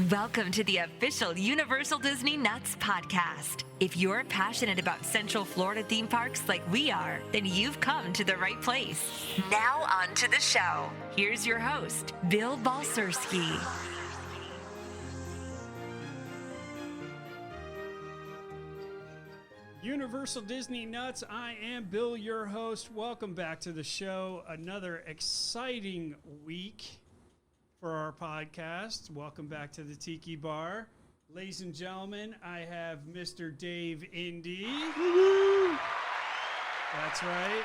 Welcome to the official Universal Disney Nuts podcast. If you're passionate about Central Florida theme parks like we are, then you've come to the right place. Now on to the show. Here's your host, Bill Balcerski. Universal Disney Nuts, I am Bill, your host. Welcome back to the show. Another exciting week for our podcast. Welcome back to the Tiki Bar. Ladies and gentlemen, I have Mr. Dave Indy. That's right.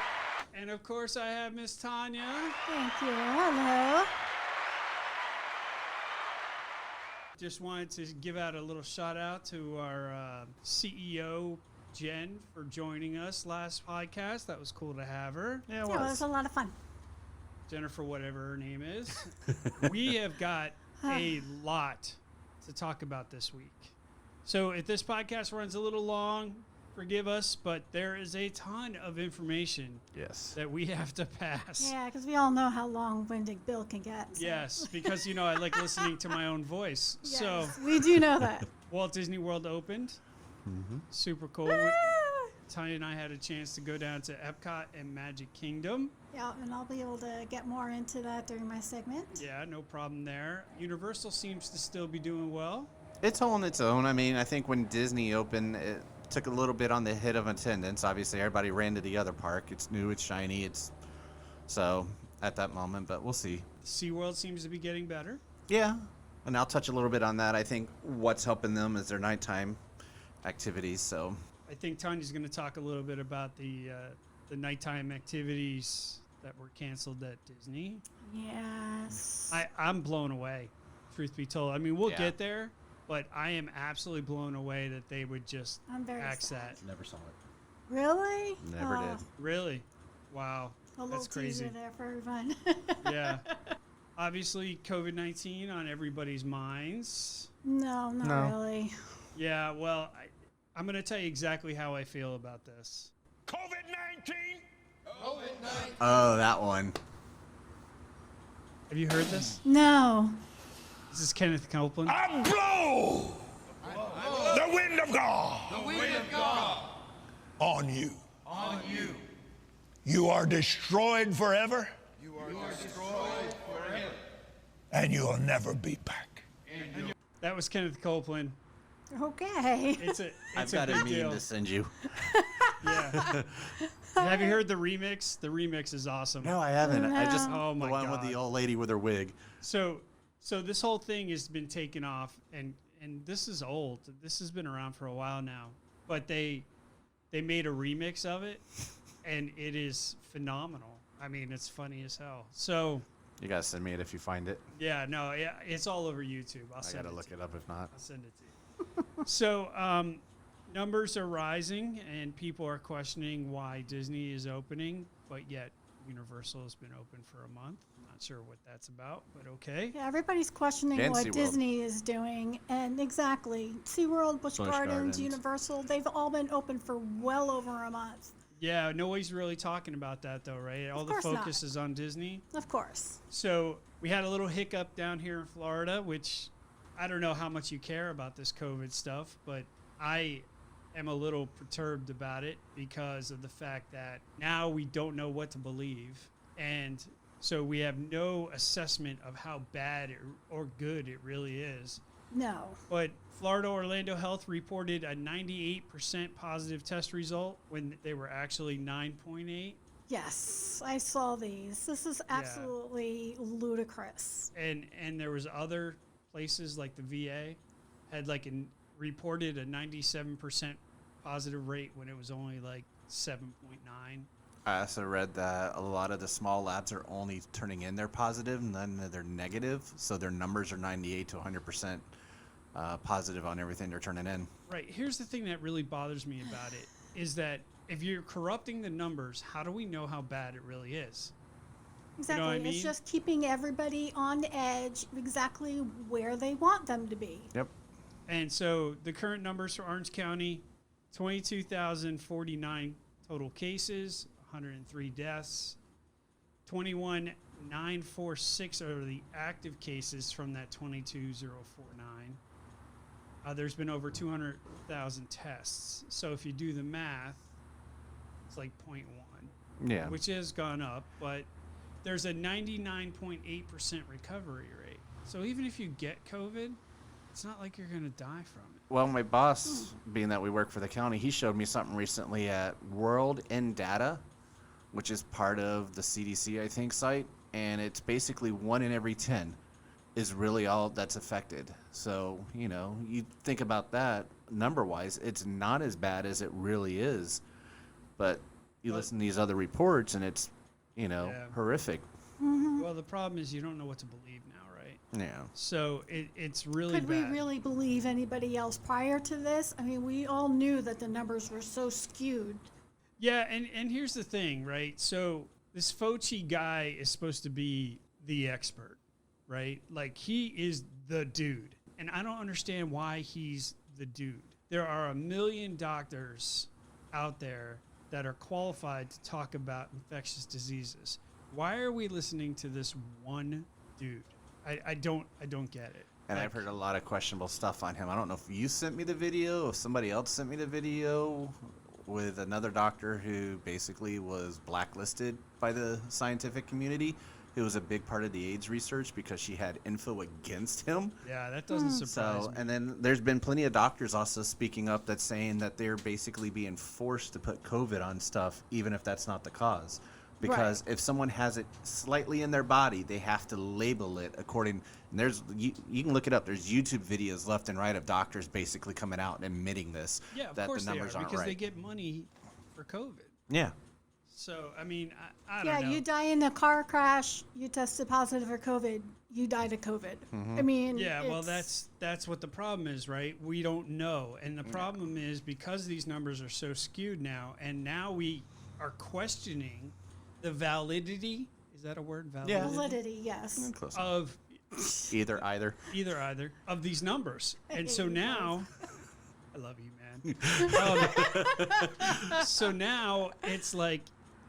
And of course, I have Miss Tanya. Thank you. Hello. Just wanted to give out a little shout out to our CEO, Jen, for joining us last podcast. That was cool to have her. Yeah, it was a lot of fun. Jennifer, whatever her name is. We have got a lot to talk about this week. So if this podcast runs a little long, forgive us, but there is a ton of information that we have to pass. Yeah, because we all know how long-winded Bill can get. So. Yes, because, I like listening to my own voice. Yes, so we do know that. Walt Disney World opened. Mm-hmm. Super cool. Tanya and I had a chance to go down to Epcot and Magic Kingdom. Yeah, and I'll be able to get more into that during my segment. Yeah, no problem there. Universal seems to still be doing well. It's holding its own. I mean, I think when Disney opened, it took a little bit on the hit of attendance. Obviously, everybody ran to the other park. It's new, it's shiny, so at that moment, but we'll see. SeaWorld seems to be getting better. Yeah, and I'll touch a little bit on that. I think what's helping them is their nighttime activities, so. I think Tanya's going to talk a little bit about the nighttime activities that were canceled at Disney. Yes. I'm blown away, truth be told. I mean, we'll get there, but I am absolutely blown away that they would just axe that. Never saw it. Really? Never did. Really? Wow. A That's crazy. Teaser there for everyone. Yeah. Obviously, COVID-19 on everybody's minds. No, not really. Yeah, well, I'm going to tell you exactly how I feel about this. COVID-19? Oh, that one. Have you heard this? No. This is Kenneth Copeland. I blow the wind of God. The wind of God. On you. On you. You are destroyed forever. You are destroyed forever. And you'll never be back. That was Kenneth Copeland. Okay. I've got a meme to send you. Yeah. Have you heard the remix? The remix is awesome. No, I haven't. No. I just Oh my the one God. with the old lady with her wig. So this whole thing has been taken off, and this is old. This has been around for a while now. But they made a remix of it, and it is phenomenal. I mean, it's funny as hell. So You gotta send me it if you find it. yeah, it's all over YouTube. I gotta look it up if not. I'll send it to you. So numbers are rising, and people are questioning why Disney is opening, but yet Universal has been open for a month. Not sure what that's about, but okay. Yeah, everybody's questioning And what SeaWorld. Disney is doing. And exactly, SeaWorld, Busch Gardens, Universal, they've all been open for well over a month. Yeah, nobody's really talking about that though, right? All the course not. focus is on Disney. Of course. So we had a little hiccup down here in Florida, which I don't know how much you care about this COVID stuff, but I am a little perturbed about it because of the fact that now we don't know what to believe. And so we have no assessment of how bad or good it really is. No. But Florida Orlando Health reported a 98% positive test result when they were actually 9.8. Yes, I saw these. This is absolutely ludicrous. And there was other places like the VA had reported a 97% positive rate when it was only like 7.9. I also read that a lot of the small labs are only turning in their positive and then they're negative, so their numbers are 98 to 100% positive on everything they're turning in. Right. Here's the thing that really bothers me about it is that if you're corrupting the numbers, how do we know how bad it really is? Exactly. You know what I mean? It's just keeping everybody on edge exactly where they want them to be. Yep. And so the current numbers for Orange County, 22,049 total cases, 103 deaths, 21 946 are the active cases from that 22049. There's been over 200,000 tests. So if you do the math, it's like 0.1, Yeah. which has gone up, but there's a 99.8% recovery rate. So even if you get COVID, it's not like you're going to die from it. Well, my boss, being that we work for the county, he showed me something recently at World in Data, which is part of the CDC, I think, site. And it's basically 1 in every 10 is really all that's affected. So, you know, you think about that number-wise, it's not as bad as it really is. But you listen to these other reports, and it's, you know, horrific. Well, the problem is you don't know what to believe now, right? Yeah. So it's really Could bad. we really believe anybody else prior to this? I mean, we all knew that the numbers were so skewed. Yeah, and here's the thing, right? So this Fauci guy is supposed to be the expert, right? Like, he is the dude. And I don't understand why he's the dude. There are 1 million doctors out there that are qualified to talk about infectious diseases. Why are we listening to this one dude? I don't get it. And I've heard a lot of questionable stuff on him. I don't know if you sent me the video, if somebody else sent me the video with another doctor who basically was blacklisted by the scientific community, who was a big part of the AIDS research because she had info against him. Yeah, that doesn't surprise me. And then there's been plenty of doctors also speaking up that's saying that they're basically being forced to put COVID on stuff, even if that's not the cause. Because if someone has it slightly in their body, they have to label it according. And there's you can look it up. There's YouTube videos left and right of doctors basically coming out and admitting this. Yeah, of that course the numbers they are, aren't because right. they get money for COVID. Yeah. So, I mean, I Yeah, don't know. you die in a car crash, you tested positive for COVID, you died of COVID. I mean, Yeah, well, it's- that's what the problem is, right? We don't know. And the problem is because these numbers are so skewed now, and now we are questioning the validity, is that a word? Yeah. validity, yes. Close. Of Either. either of these numbers. And so hate you now, I love you, man. So now it's like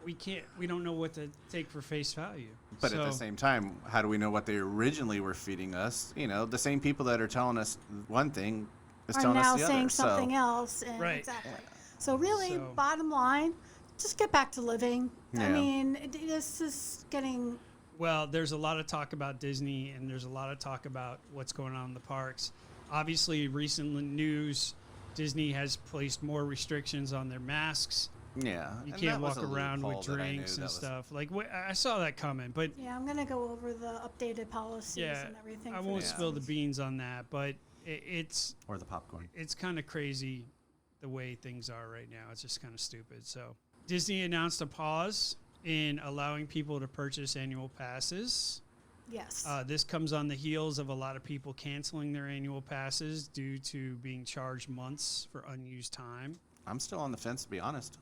we don't know what to take for face value. But at the same time, how do we know what they originally were feeding us? You know, the same people that are telling us one thing is Are telling now us the saying other. something So, else. And Right. Exactly. So really, So- bottom line, just get back to living. I Yeah. mean, this is getting... Well, there's a lot of talk about Disney, and there's a lot of talk about what's going on in the parks. Obviously, recent news, Disney has placed more restrictions on their masks. yeah. You and can't that was walk a around with loophole that I knew drinks that and was- stuff. Like, I saw that coming, but Yeah, I'm going to go over the updated policies yeah, and everything. I for won't this. spill the beans on that. But it's Or the popcorn. kind of crazy the way things are right now. It's just kind of stupid. So Disney announced a pause in allowing people to purchase annual passes. Yes. This comes on the heels of a lot of people canceling their annual passes due to being charged months for unused time. I'm still on the fence, to be honest.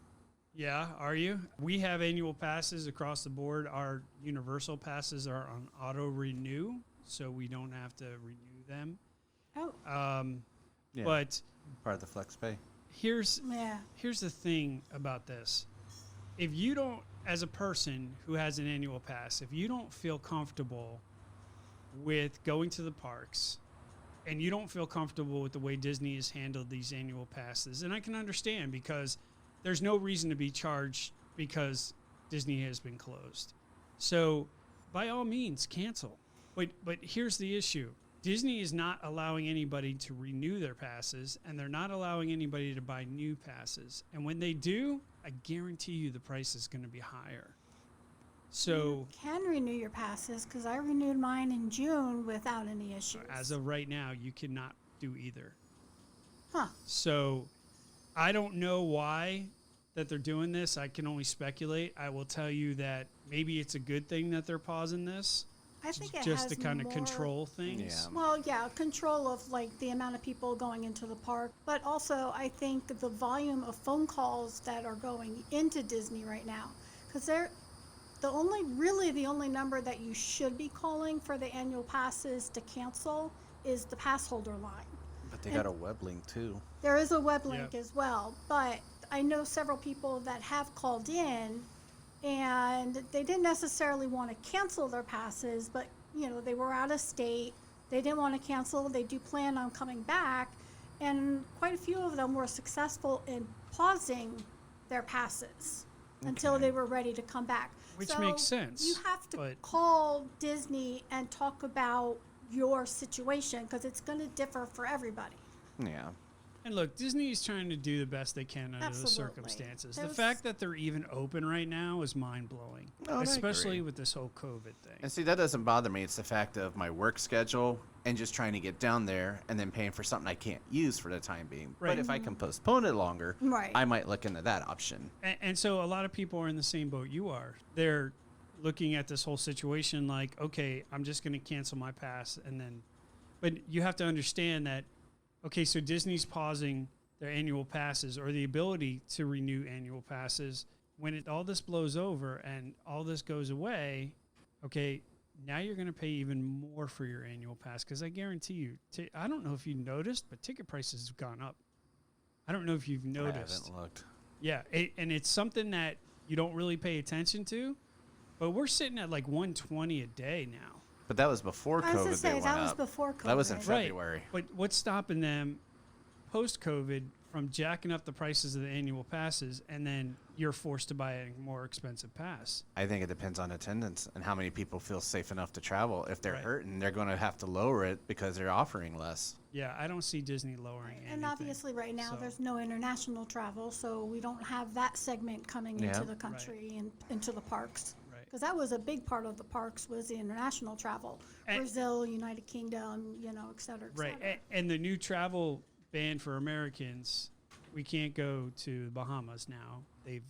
Yeah, are you? We have annual passes across the board. Our universal passes are on auto renew, so we don't have to renew them. oh, Yeah. But Part of the flex pay. here's yeah. the thing about this. If you don't, as a person who has an annual pass, if you don't feel comfortable with going to the parks and you don't feel comfortable with the way Disney has handled these annual passes, and I can understand because there's no reason to be charged because Disney has been closed. So by all means, cancel. But here's the issue. Disney is not allowing anybody to renew their passes, and they're not allowing anybody to buy new passes. And when they do, I guarantee you the price is going to be higher. So Can renew your passes because I renewed mine in June without any issues. as of right now, you cannot do either. Huh. So I don't know why that they're doing this. I can only speculate. I will tell you that maybe it's a good thing that they're pausing this, I think it just has to kind of more- control things. Yeah. Well, yeah, control of like the amount of people going into the park, but also I think the volume of phone calls that are going into Disney right now, because they're the only number that you should be calling for the annual passes to cancel is the pass holder line. But they got a web link, too. There is a web link Yep. as well, but I know several people that have called in and they didn't necessarily want to cancel their passes, but they were out of state. They didn't want to cancel. They do plan on coming back, and quite a few of them were successful in pausing their passes until they were ready to come back. Which makes sense. You have to call Disney and talk about your situation because it's going to differ for everybody. Yeah. And look, Disney is trying to do the best they can under the circumstances. The fact that they're even open right now is mind-blowing, especially with this whole COVID thing. And see, that doesn't bother me. It's the fact of my work schedule and just trying to get down there and then paying for something I can't use for the time being. Right. But if I can postpone it longer, I might look into that option. And so a lot of people are in the same boat you are. They're looking at this whole situation like, okay, I'm just going to cancel my pass. But you have to understand that, okay, so Disney's pausing their annual passes or the ability to renew annual passes. When all this blows over and all this goes away, okay, now you're going to pay even more for your annual pass because I guarantee you, I don't know if you noticed, but ticket prices have gone up. I don't know if you've noticed. I haven't looked. Yeah, and it's something that you don't really pay attention to, but we're sitting at like $120 a day now. But that was before COVID. I was going to say, that was up. before COVID. That was in February. Right. But what's stopping them post-COVID from jacking up the prices of the annual passes, and then you're forced to buy a more expensive pass? I think it depends on attendance and how many people feel safe enough to travel. If they're hurting, they're going to have to lower it because they're offering less. Yeah, I don't see Disney lowering anything. And obviously right now there's no international travel, so we don't have that segment coming into the country and into the parks. Because that was a big part of the parks was the international travel. Brazil, United Kingdom, et cetera, et cetera. Right, and the new travel ban for Americans, we can't go to the Bahamas now. They've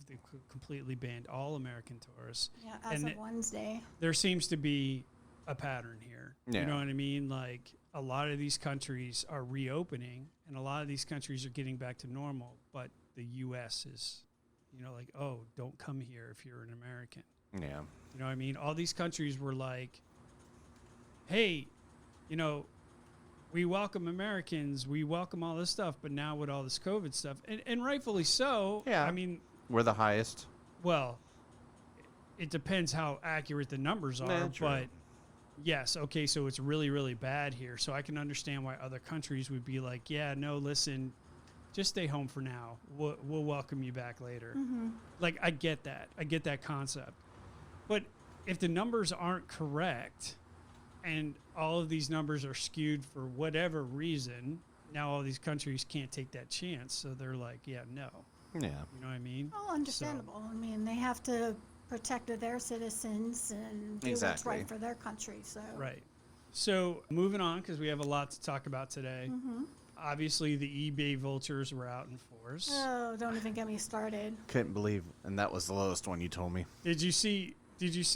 completely banned all American tourists. Yeah, as of Wednesday. There seems to be a pattern here. Yeah. You know what I mean? Like, a lot of these countries are reopening, and a lot of these countries are getting back to normal, but the U.S. is, like, oh, don't come here if you're an American. Yeah. You know what I mean? All these countries were like, hey, we welcome Americans, we welcome all this stuff, but now with all this COVID stuff, and rightfully so. Yeah. I mean, we're the highest. Well, it depends how accurate the numbers are, but yes, okay, so it's really, really bad here. So I can understand why other countries would be like, yeah, no, listen, just stay home for now. We'll welcome you back later. Mm-hmm. Like, I get that. I get that concept. But if the numbers aren't correct and all of these numbers are skewed for whatever reason, now all these countries can't take that chance. So they're like, yeah, no. Yeah. You know what I mean? Well, understandable. I mean, they have to protect their citizens and do what's right for their country. So Right. So moving on, because we have a lot to talk about today. Mm-hmm. Obviously, the eBay vultures were out in force. Oh, don't even get me started. Couldn't believe, and that was the lowest one you told me. Did you see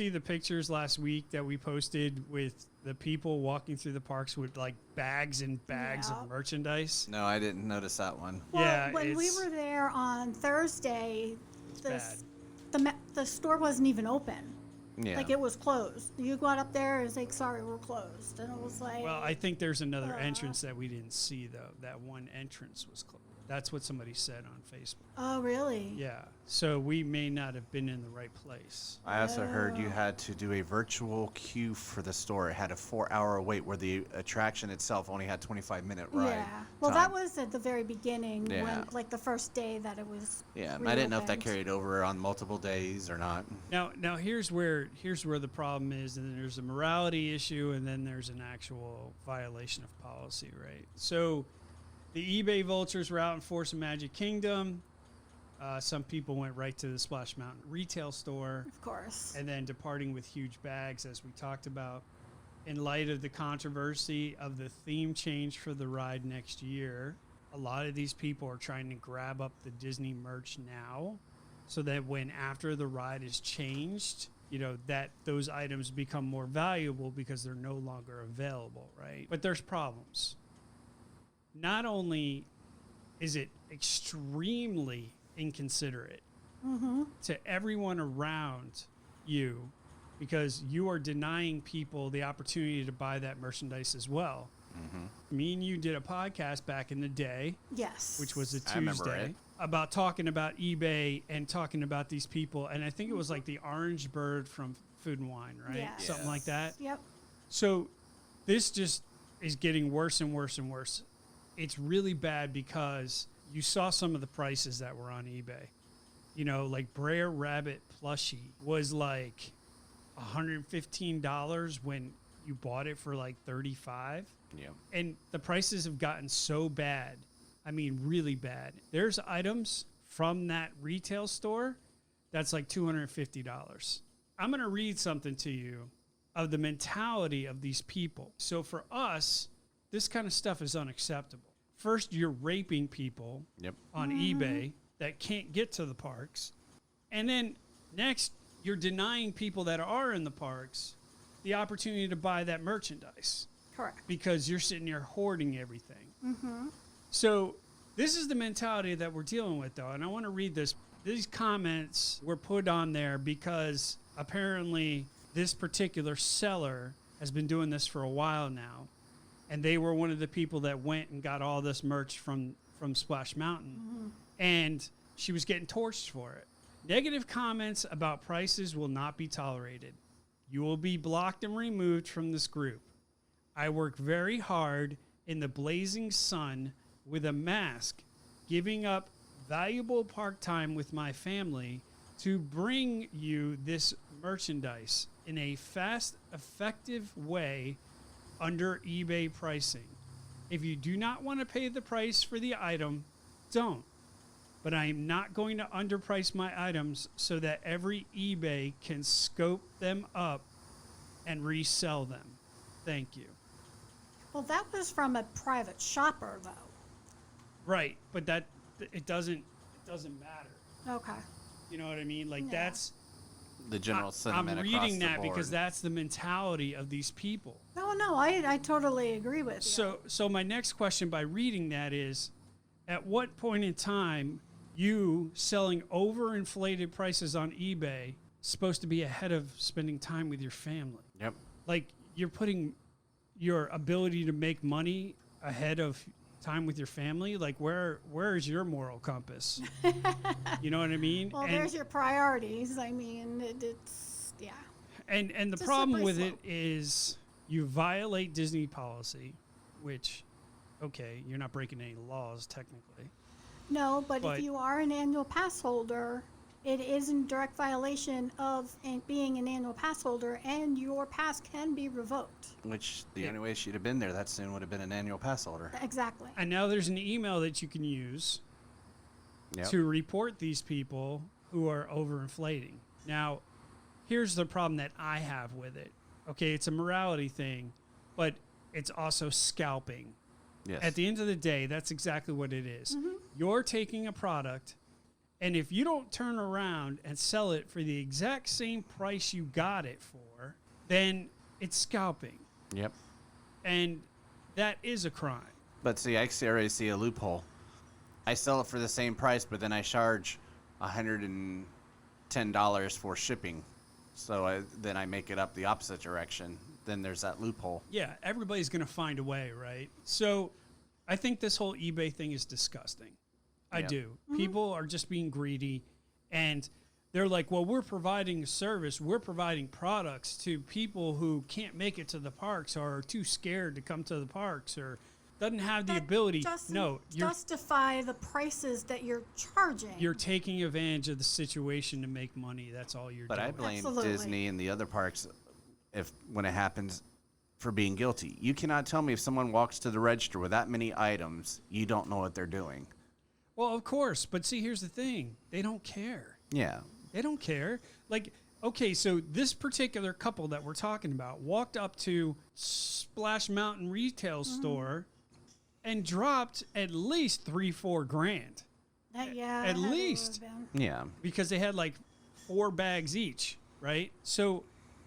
the pictures last week that we posted with the people walking through the parks with like bags and bags of merchandise? No, I didn't notice that one. Well, Yeah, when we were there on Thursday, bad. the store wasn't even open. Yeah. Like it was closed. You got up there, it was like, sorry, we're closed. And it was like... Well, I think there's another entrance that we didn't see, though. That one entrance was closed. That's what somebody said on Facebook. Oh, really? Yeah. So we may not have been in the right place. I also heard you had to do a virtual queue for the store. It had a 4-hour wait where the attraction itself only had 25-minute ride. Yeah. Well, time. that was at the very beginning, when, like the first day that it was. Yeah, I didn't know if that reopened. carried over on multiple days or not. Now here's where the problem is, and then there's a morality issue, and then there's an actual violation of policy, right? So the eBay vultures were out in Force of Magic Kingdom. Some people went right to the Splash Mountain retail store. Of course. And then departing with huge bags, as we talked about. In light of the controversy of the theme change for the ride next year, a lot of these people are trying to grab up the Disney merch now so that when after the ride is changed, that those items become more valuable because they're no longer available, right? But there's problems. Not only is it extremely inconsiderate to everyone around you because you are denying people the opportunity to buy that merchandise as well. Me and you did a podcast back in the day. Yes. Which was a I remember Tuesday. it. about talking about eBay and talking about these people, and I think it was like the orange bird from Food and Wine, right? Yes. Something like that. Yep. So this just is getting worse and worse and worse. It's really bad because you saw some of the prices that were on eBay. You know, like Brer Rabbit plushie was like $115 when you bought it for like $35. Yeah. And the prices have gotten so bad. I mean, really bad. There's items from that retail store that's like $250. I'm going to read something to you of the mentality of these people. So for us, this kind of stuff is unacceptable. First, you're raping people on eBay that can't get to the parks. And then next, you're denying people that are in the parks the opportunity to buy that merchandise. Correct. Because you're sitting there hoarding everything. So this is the mentality that we're dealing with, though. And I want to read this. These comments were put on there because apparently this particular seller has been doing this for a while now. And they were one of the people that went and got all this merch from Splash Mountain. And she was getting torched for it. Negative comments about prices will not be tolerated. You will be blocked and removed from this group. I work very hard in the blazing sun with a mask, giving up valuable park time with my family to bring you this merchandise in a fast, effective way under eBay pricing. If you do not want to pay the price for the item, don't. But I am not going to underprice my items so that every eBay can scope them up and resell them. Thank you. Well, that was from a private shopper, though. Right, but that it doesn't matter. Okay. You know what I mean? Like Yeah. that's The general I'm sentiment across reading the that board. because that's the mentality of these people. No, I totally agree with you. So my next question by reading that is, at what point in time you selling overinflated prices on eBay supposed to be ahead of spending time with your family? Yep. Like you're putting your ability to make money ahead of time with your family. Like where is your moral compass? You know what I mean? Well, there's your priorities. I mean, it's yeah. And the It's a problem slippery with it slope. is you violate Disney policy, which, okay, you're not breaking any laws technically. No, but But- if you are an annual pass holder, it is in direct violation of being an annual pass holder, and your pass can be revoked. Which the only way she'd have been there that soon would have been an annual pass holder. Exactly. And now there's an email that you can use Yep. to report these people who are overinflating. Now, here's the problem that I have with it. Okay, it's a morality thing, but it's also scalping. Yes. At the end of the day, that's exactly what it is. You're taking a product, and if you don't turn around and sell it for the exact same price you got it for, then it's scalping. Yep. And that is a crime. But see, I already see a loophole. I sell it for the same price, but then I charge $110 for shipping. So then I make it up the opposite direction. Then there's that loophole. Yeah, everybody's going to find a way, right? So I think this whole eBay thing is disgusting. I Yeah. do. People are just being greedy, and they're like, well, we're providing a service. We're providing products to people who can't make it to the parks or are too scared to come to the parks or doesn't have the That ability. doesn't No, justify the prices that you're charging. you're taking advantage of the situation to make money. That's all you're But doing. I blame Absolutely. Disney and the other parks when it happens for being guilty. You cannot tell me if someone walks to the register with that many items, you don't know what they're doing. Well, of course. But see, here's the thing. They don't care. Yeah. They don't care. Like, okay, so this particular couple that we're talking about walked up to Splash Mountain retail store and dropped at least $3-4 grand Yeah, at that would least. have been. Yeah. because they had like 4 bags each, right? So,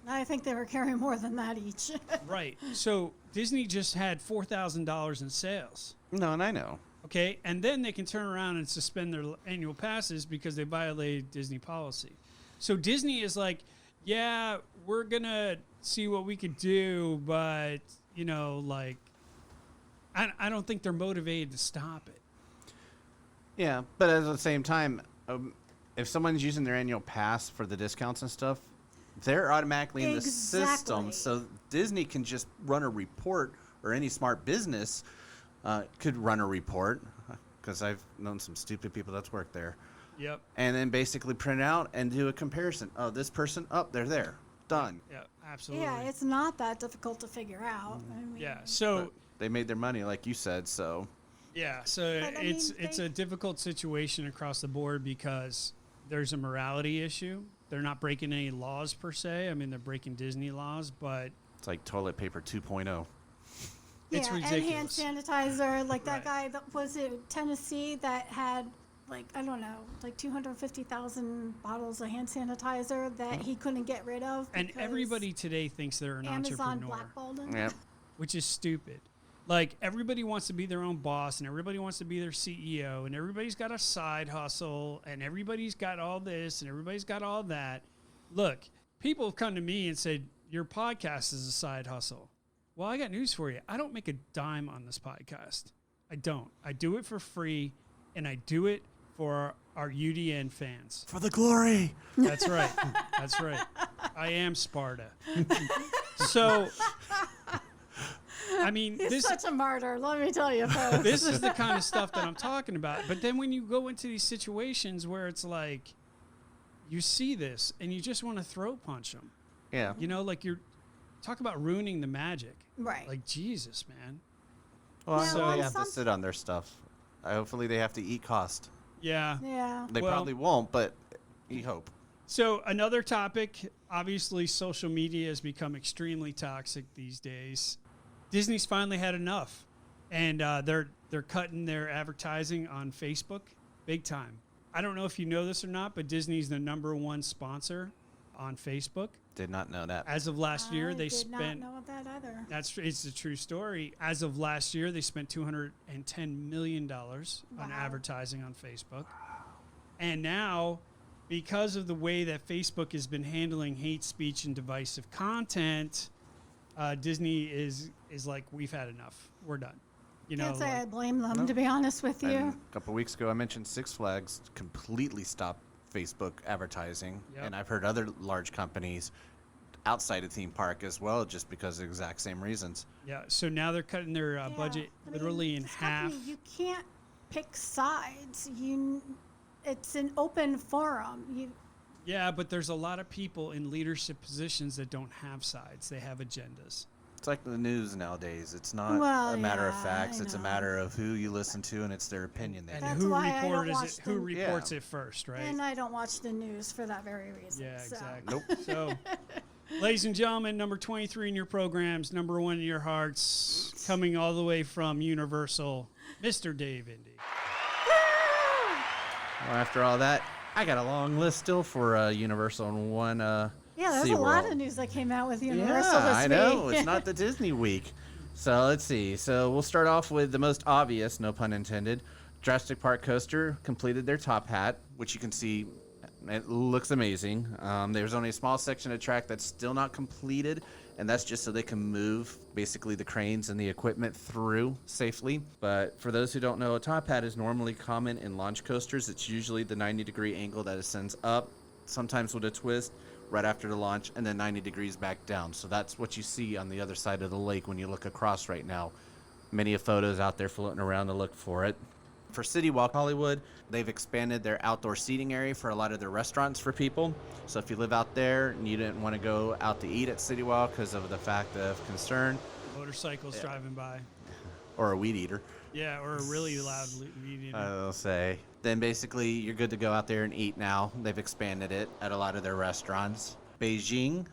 I think they were carrying more than that each. right. So Disney just had $4,000 in sales. No, and I know. Okay, and then they can turn around and suspend their annual passes because they violated Disney policy. So Disney is like, yeah, we're gonna see what we could do, but you know, like, I don't think they're motivated to stop it. Yeah, but at the same time, if someone's using their annual pass for the discounts and stuff, they're automatically in the system. Exactly. So Disney can just run a report, or any smart business could run a report, because I've known some stupid people that's worked there. Yep. And then basically print it out and do a comparison. Oh, this person, they're there. Done. Yeah, absolutely. Yeah, it's not that difficult to figure out. I mean, Yeah, so But they made their money, like you said, so. yeah, so But, I it's mean, it's they- a difficult situation across the board because there's a morality issue. They're not breaking any laws per se. I mean, they're breaking Disney laws, but It's like toilet paper 2.0. it's yeah, ridiculous. and hand sanitizer, like that Right. guy that was it Tennessee that had like I don't know, like 250,000 bottles of hand sanitizer that he couldn't get rid of. And because everybody today thinks they're an Amazon entrepreneur, blackballed him. Yeah. which is stupid. Like, everybody wants to be their own boss, and everybody wants to be their CEO, and everybody's got a side hustle, and everybody's got all this, and everybody's got all that. Look, people have come to me and said, your podcast is a side hustle. Well, I got news for you. I don't make a dime on this podcast. I don't. I do it for free, and I do it for our UDN fans. For the glory. That's right. That's right. I am Sparta. So, I mean, He's this such a martyr, let me tell you, folks. this is the kind of stuff that I'm talking about. But then when you go into these situations where it's like, you see this and you just want to throw punch them. Yeah. You know, like, you're talk about ruining the magic. Right. Like, Jesus, man. Well, Yeah, so well, they have some- to sit on their stuff. Hopefully they have to eat cost. Yeah. Yeah. They Well- probably won't, but you hope. So another topic, obviously social media has become extremely toxic these days. Disney's finally had enough, and they're cutting their advertising on Facebook big time. I don't know if you know this or not, but Disney's the #1 sponsor on Facebook. Did not know that. As of last year, I they did spent not know that either. it's a true story. As of last year, they spent $210 million on Wow. advertising on Facebook. And now, because of the way that Facebook has been handling hate speech and divisive content, Disney is like, we've had enough. We're done. You know, Can't say I like, blame them, to be honest with you. And a couple weeks ago, I mentioned Six Flags completely stopped Facebook advertising. Yep. And I've heard other large companies outside of theme park as well, just because of the exact same reasons. yeah. So now they're cutting their Yeah, budget I mean, literally in this half. company, you can't pick sides. It's an open forum. Yeah, but there's a lot of people in leadership positions that don't have sides. They have agendas. It's like the news nowadays. It's not Well, a matter of yeah, facts. I It's a know. matter of who you listen to, and it's their opinion. And That's who why I don't reports watch it? Who the- reports Yeah. it first, right? And I don't watch the news for that very reason. Yeah, so. exactly. Nope. So, ladies and gentlemen, number 23 in your programs, #1 in your hearts, coming all the way from Universal, Mr. Dave Indy. Well, after all that, I got a long list still for Universal and one. Yeah, there's a lot of news that came out with Universal Yeah, this I week. know. It's not the Disney week. So let's see. So we'll start off with the most obvious, no pun intended. Jurassic Park coaster completed their top hat, which you can see. It looks amazing. There's only a small section of track that's still not completed, and that's just so they can move basically the cranes and the equipment through safely. But for those who don't know, a top hat is normally common in launch coasters. It's usually the 90-degree angle that ascends up, sometimes with a twist, right after the launch, and then 90 degrees back down. So that's what you see on the other side of the lake when you look across right now. Many of photos out there floating around to look for it. For City Walk Hollywood, they've expanded their outdoor seating area for a lot of their restaurants for people. So if you live out there and you didn't want to go out to eat at City Walk because of the fact of concern, Motorcycles driving by. or a weed eater, Yeah, or a really loud meeting. I'll say, then basically you're good to go out there and eat now. They've expanded it at a lot of their restaurants. Beijing,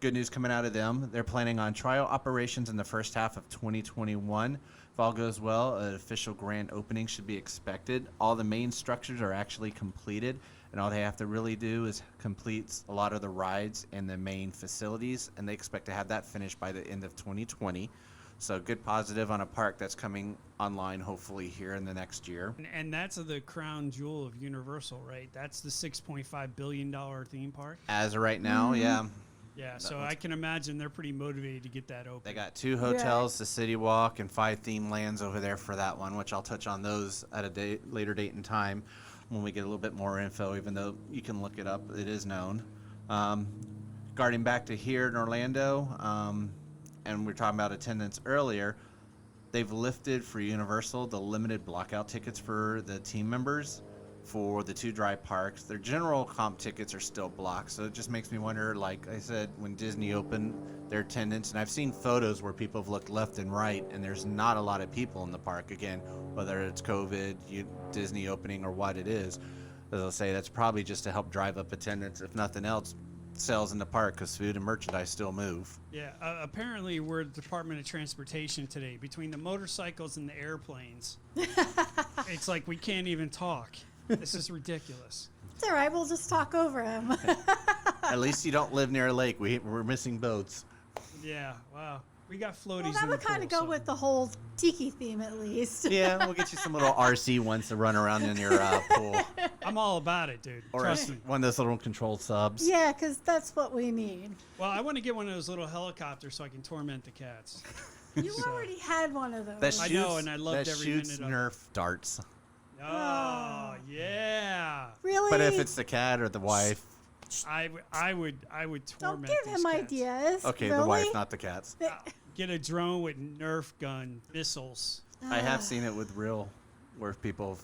good news coming out of them. They're planning on trial operations in the first half of 2021. If all goes well, an official grand opening should be expected. All the main structures are actually completed, and all they have to really do is complete a lot of the rides and the main facilities, and they expect to have that finished by the end of 2020. So good positive on a park that's coming online hopefully here in the next year. And that's the crown jewel of Universal, right? That's the $6.5 billion theme park. As of right now, yeah. Yeah, That so one's- I can imagine they're pretty motivated to get that open. They got 2 hotels, the City Walk, and 5 theme lands over there for that one, which I'll touch on those at a later date and time when we get a little bit more info, even though you can look it up. It is known. Guarding back to here in Orlando, and we were talking about attendance earlier, they've lifted for Universal the limited blockout tickets for the team members for the 2 dry parks. Their general comp tickets are still blocked, so it just makes me wonder, like I said, when Disney opened their attendance, and I've seen photos where people have looked left and right, and there's not a lot of people in the park. Again, whether it's COVID, Disney opening, or what it is, as I'll say, that's probably just to help drive up attendance, if nothing else, sales in the park, because food and merchandise still move. Yeah, apparently we're the Department of Transportation today. Between the motorcycles and the airplanes, it's like we can't even talk. This is ridiculous. It's all right. We'll just talk over him. At least you don't live near a lake. We're missing boats. Yeah, wow. We got floaties Well, that in the would kind of pool, go so- with the whole tiki theme, at least. Yeah, we'll get you some little RC ones to run around in your pool. I'm all about it, dude. Or Trust me. one of those little controlled subs. Yeah, because that's what we need. Well, I want to get one of those little helicopters so I can torment the cats. You already had one of those. That I shoots, know, and I loved that every shoots minute of it. Nerf darts. Oh, yeah. Really? But if it's the cat or the wife, I would torment Don't give these him cats. ideas. okay, really? the wife, not the cats. Get a drone with Nerf gun missiles. I have seen it with where people have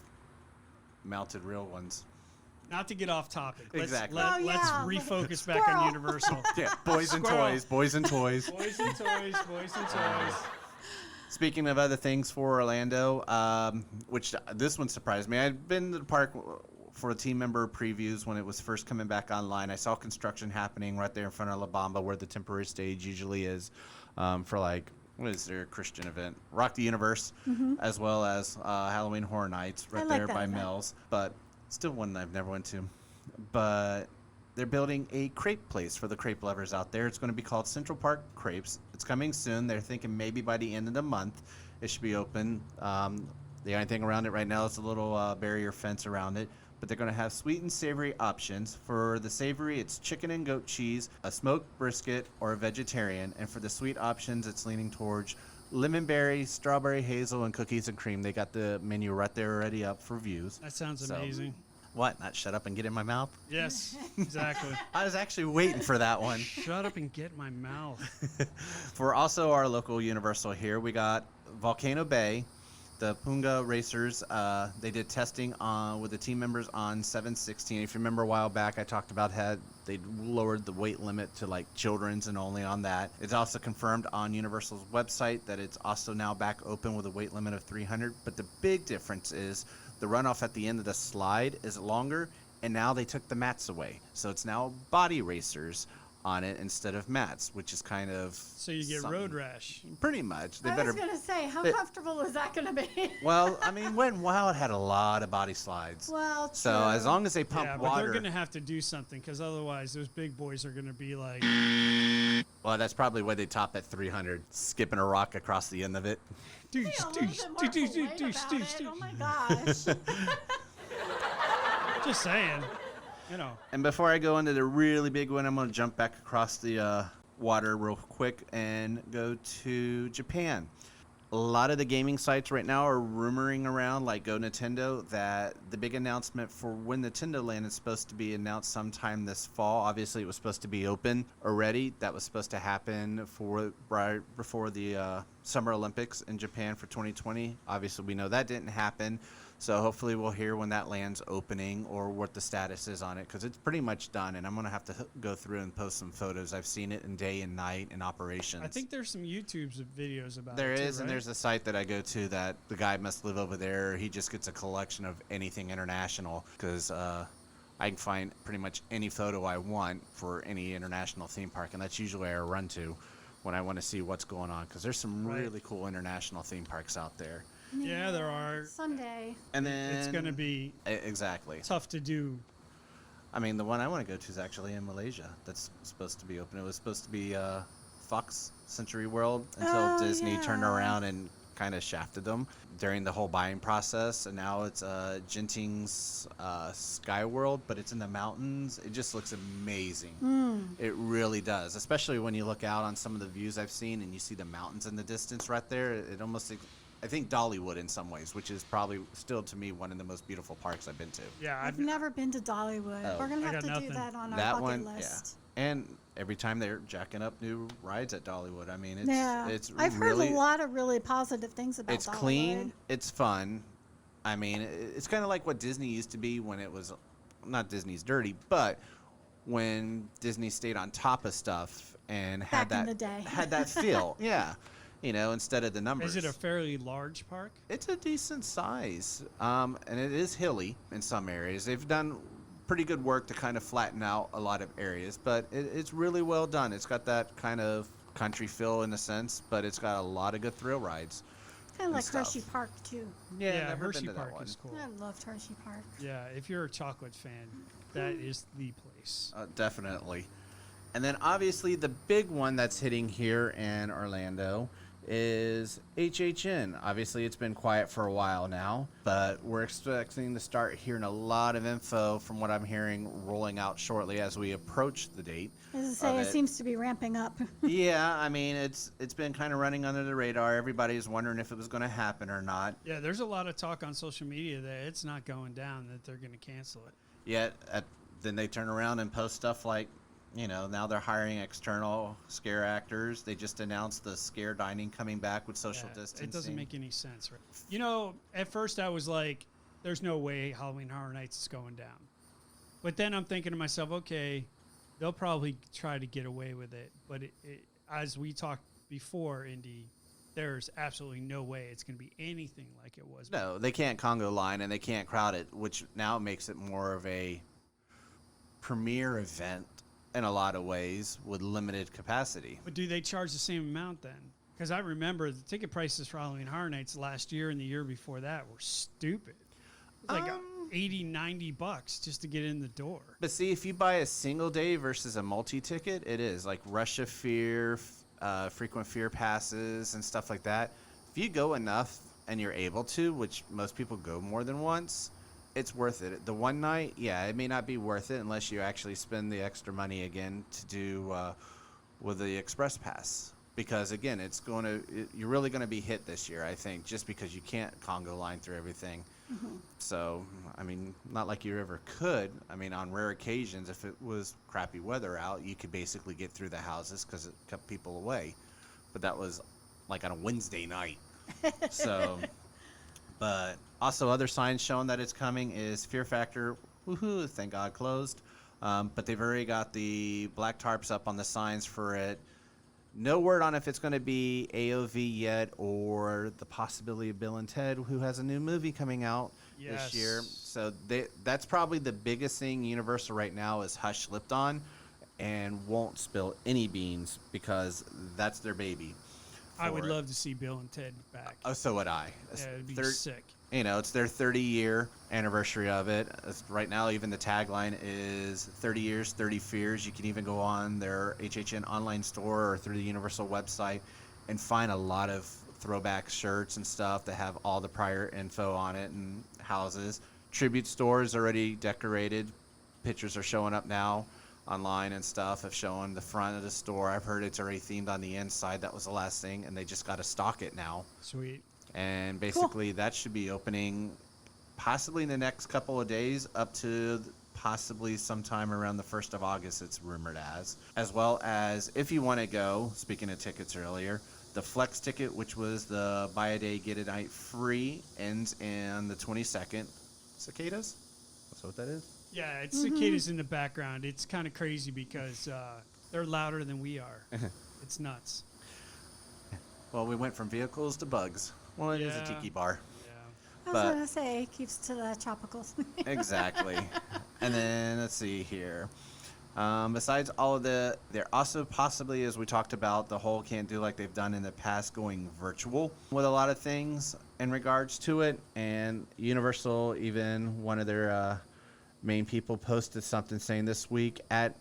mounted real ones. Not to get off topic. Exactly. Oh, Let's yeah. refocus back Squirrel. on Universal. Yeah, boys and Squirrel. toys, boys and toys. Boys and toys, boys and toys. Speaking of other things for Orlando, which this one surprised me. I'd been to the park for team member previews when it was first coming back online. I saw construction happening right there in front of La Bamba where the temporary stage usually is for like, what is their Christian event? Rock the Universe, as well as Halloween Horror Nights right I like there that by event. Mel's. But still one I've never went to. But they're building a crepe place for the crepe lovers out there. It's going to be called Central Park Crepes. It's coming soon. They're thinking maybe by the end of the month it should be open. The only thing around it right now is a little barrier fence around it. But they're going to have sweet and savory options. For the savory, it's chicken and goat cheese, a smoked brisket, or a vegetarian. And for the sweet options, it's leaning towards lemon berry, strawberry hazel, and cookies and cream. They got the menu right there already up for views. That sounds So- amazing. What? Not shut up and get in my mouth? Yes, exactly. I was actually waiting for that one. Shut up and get my mouth. For also our local Universal here, we got Volcano Bay. The Punga Racers, they did testing with the team members on 7/16. If you remember a while back, I talked about how they lowered the weight limit to like children's and only on that. It's also confirmed on Universal's website that it's also now back open with a weight limit of 300. But the big difference is the runoff at the end of the slide is longer, and now they took the mats away. So it's now body racers on it instead of mats, which is kind of So you get something. road rash. Pretty much. They I better. was going to say, how they- comfortable is that going to be? Well, I mean, Wet n Wild had a lot of body slides. Well, So true. as long as they pump Yeah, but water, they're going to have to do something because otherwise those big boys are going to be like, well, that's probably why they top at 300, skipping a rock across the end of it. Be douche, a little douche, bit more douche, douche, polite douche, about douche, it. douche. Oh my gosh. Just saying, you know. And before I go into the really big one, I'm going to jump back across the water real quick and go to Japan. A lot of the gaming sites right now are rumoring around, like Go Nintendo, that the big announcement for when Nintendo Land is supposed to be announced sometime this fall. Obviously, it was supposed to be open already. That was supposed to happen right before the Summer Olympics in Japan for 2020. Obviously, we know that didn't happen. So hopefully we'll hear when that land's opening or what the status is on it, because it's pretty much done, and I'm going to have to go through and post some photos. I've seen it in day and night in operations. I think there's some YouTube videos about There it. is, too, and right? there's a site that I go to that the guy must live over there. He just gets a collection of anything international, because I can find pretty much any photo I want for any international theme park, and that's usually where I run to when I want to see what's going on, because there's some Right. really cool international theme parks out there. Yeah, there are. Someday. And then It's going to be exactly. tough to do. I mean, the one I want to go to is actually in Malaysia. That's supposed to be open. It was supposed to be Fox Century World until Oh, Disney turned yeah. around and kind of shafted them during the whole buying process, and now it's Genting's Sky World, but it's in the mountains. It just looks amazing. It really does, especially when you look out on some of the views I've seen and you see the mountains in the distance right there. It almost, I think, Dollywood in some ways, which is probably still to me one of the most beautiful parks I've been to. Yeah, I've never been to Dollywood. Oh. We're gonna I have got to do nothing. that on our That bucket one, list. yeah. And every time they're jacking up new rides at Dollywood. I mean, it's I've really, heard a lot of really positive things about it's Dollywood. clean, it's fun. I mean, it's kind of like what Disney used to be when it was, not Disney's dirty, but when Disney stayed on top of stuff and had Back in that the day. had that feel. Yeah. You know, instead of the numbers. Is it a fairly large park? It's a decent size, and it is hilly in some areas. They've done pretty good work to kind of flatten out a lot of areas, but it's really well done. It's got that kind of country feel in a sense, but it's got a lot of good thrill rides. Kind of like stuff. Hershey Park too. Yeah, never Hershey been to that Park one. is cool. I loved Hershey Park. Yeah, if you're a chocolate fan, that is the place. Definitely. And then obviously the big one that's hitting here in Orlando is HHN. Obviously it's been quiet for a while now, but we're expecting to start hearing a lot of info from what I'm hearing rolling out shortly as we approach the date. As I say, it seems to be ramping up. Yeah, I mean it's been kind of running under the radar. Everybody's wondering if it was going to happen or not. Yeah, there's a lot of talk on social media that it's not going down, that they're going to cancel it. Yet then they turn around and post stuff like, you know, now they're hiring external scare actors. They just announced the scare dining coming back with social distancing. It doesn't make any sense. Right? You know, at first I was like, there's no way Halloween Horror Nights is going down. But then I'm thinking to myself, okay, they'll probably try to get away with it. But as we talked before, Indy, there's absolutely no way it's going to be anything like it was. No, they can't Congo line and they can't crowd it, which now makes it more of a premier event in a lot of ways with limited capacity. But do they charge the same amount then? Because I remember the ticket prices for Halloween Horror Nights last year and the year before that were stupid. It was like $80-$90 just to get in the door. But see, if you buy a single day versus a multi-ticket, it is like Rush of Fear, frequent fear passes and stuff like that. If you go enough and you're able to, which most people go more than once, it's worth it. The one night, yeah, it may not be worth it unless you actually spend the extra money again to do with the Express Pass. Because again, you're really going to be hit this year, I think, just because you can't Congo line through everything. Mm-hmm. So, I mean, not like you ever could. I mean, on rare occasions, if it was crappy weather out, you could basically get through the houses because it kept people away. But that was like on a Wednesday night. So, but also other signs showing that it's coming is Fear Factor. Woohoo! Thank God closed. But they've already got the black tarps up on the signs for it. No word on if it's going to be AOV yet or the possibility of Bill and Ted, who has a new movie coming out this year. So that's probably the biggest thing Universal right now is hush-lipped on and won't spill any beans because that's their baby. I would love to see Bill and Ted back. Oh, so would I. Yeah, it'd be sick. You know, it's their 30-year anniversary of it. Right now, even the tagline is 30 years, 30 fears. You can even go on their HHN online store or through the Universal website and find a lot of throwback shirts and stuff that have all the prior info on it and houses. Tribute stores already decorated. Pictures are showing up now online and stuff of showing the front of the store. I've heard it's already themed on the inside. That was the last thing, and they just got to stock it now. Sweet. And basically that should be opening possibly in the next couple of days up to possibly sometime around the 1st of August, it's rumored as well as if you want to go, speaking of tickets earlier, the Flex ticket, which was the buy a day, get a night free, ends in the 22nd. Cicadas? That's what that is? Yeah, it's cicadas in the background. It's kind of crazy because they're louder than we are. It's nuts. Well, we went from vehicles to bugs. Well, it is a tiki bar. I was going to say, it keeps to the tropicals. Exactly. And then, let's see here. Besides all of they're also possibly, as we talked about, the whole can't do like they've done in the past, going virtual with a lot of things in regards to it. And Universal, even one of their main people posted something saying this week at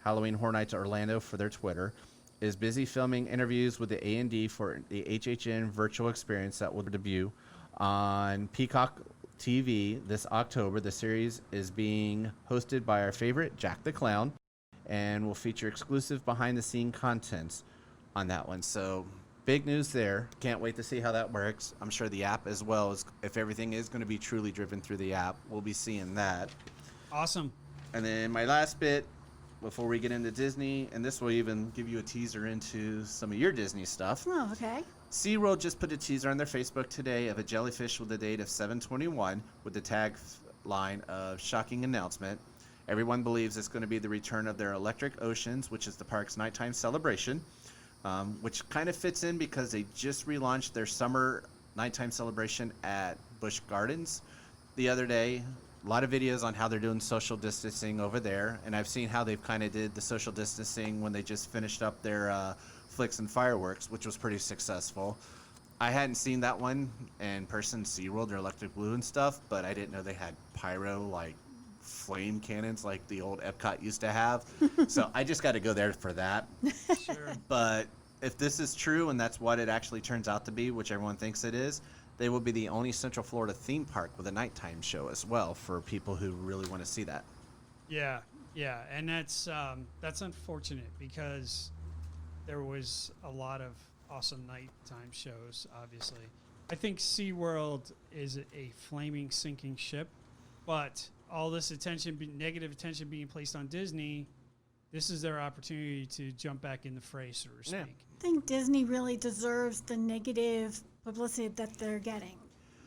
Halloween Horror Nights Orlando for their Twitter. is busy filming interviews with the A&D for the HHN virtual experience that will debut on Peacock TV this October. The series is being hosted by our favorite, Jack the Clown, and will feature exclusive behind-the-scene contents on that one. So big news there. Can't wait to see how that works. I'm sure the app as well, is, if everything is going to be truly driven through the app, we'll be seeing that. Awesome. And then my last bit before we get into Disney, and this will even give you a teaser into some of your Disney stuff. Oh, okay. SeaWorld just put a teaser on their Facebook today of a jellyfish with a date of 7/21 with the tagline of shocking announcement. Everyone believes it's going to be the return of their Electric Oceans, which is the park's nighttime celebration, which kind of fits in because they just relaunched their summer nighttime celebration at Busch Gardens the other day. A lot of videos on how they're doing social distancing over there, and I've seen how they've kind of did the social distancing when they just finished up their flicks and fireworks, which was pretty successful. I hadn't seen that one in person, SeaWorld or Electric Blue and stuff, but I didn't know they had pyro, like flame cannons like the old Epcot used to have. So I just got to go there for that. Sure. But if this is true and that's what it actually turns out to be, which everyone thinks it is, they will be the only Central Florida theme park with a nighttime show as well for people who really want to see that. Yeah, and that's unfortunate because there was a lot of awesome nighttime shows, obviously. I think SeaWorld is a flaming, sinking ship, but all this negative attention being placed on Disney, this is their opportunity to jump back in the fray, so to speak. Yeah. I think Disney really deserves the negative publicity that they're getting.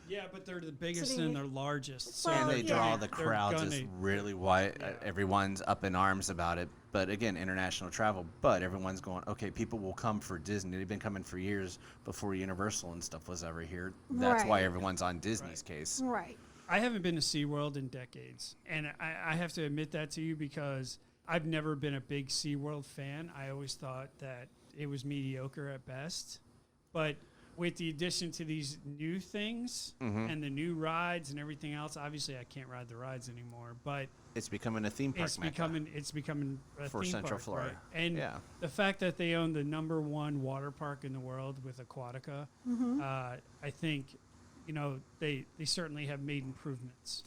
Yeah, but they're the biggest So and they're largest. So Well, And they yeah. draw the They're crowds is gonna- really why Yeah. everyone's up in arms about it. But again, international travel. But everyone's going, okay, people will come for Disney. They've been coming for years before Universal and stuff was ever here. That's why Right. everyone's on Disney's case. Right. I haven't been to SeaWorld in decades, and I have to admit that to you because I've never been a big SeaWorld fan. I always thought that it was mediocre at best. But with the addition to these new things and the new rides and everything else, obviously I can't ride the rides anymore, but It's becoming a theme park it's mecca. becoming a For theme Central park, Florida. right? And Yeah. the fact that they own the #1 water park in the world with Aquatica, I think, they certainly have made improvements.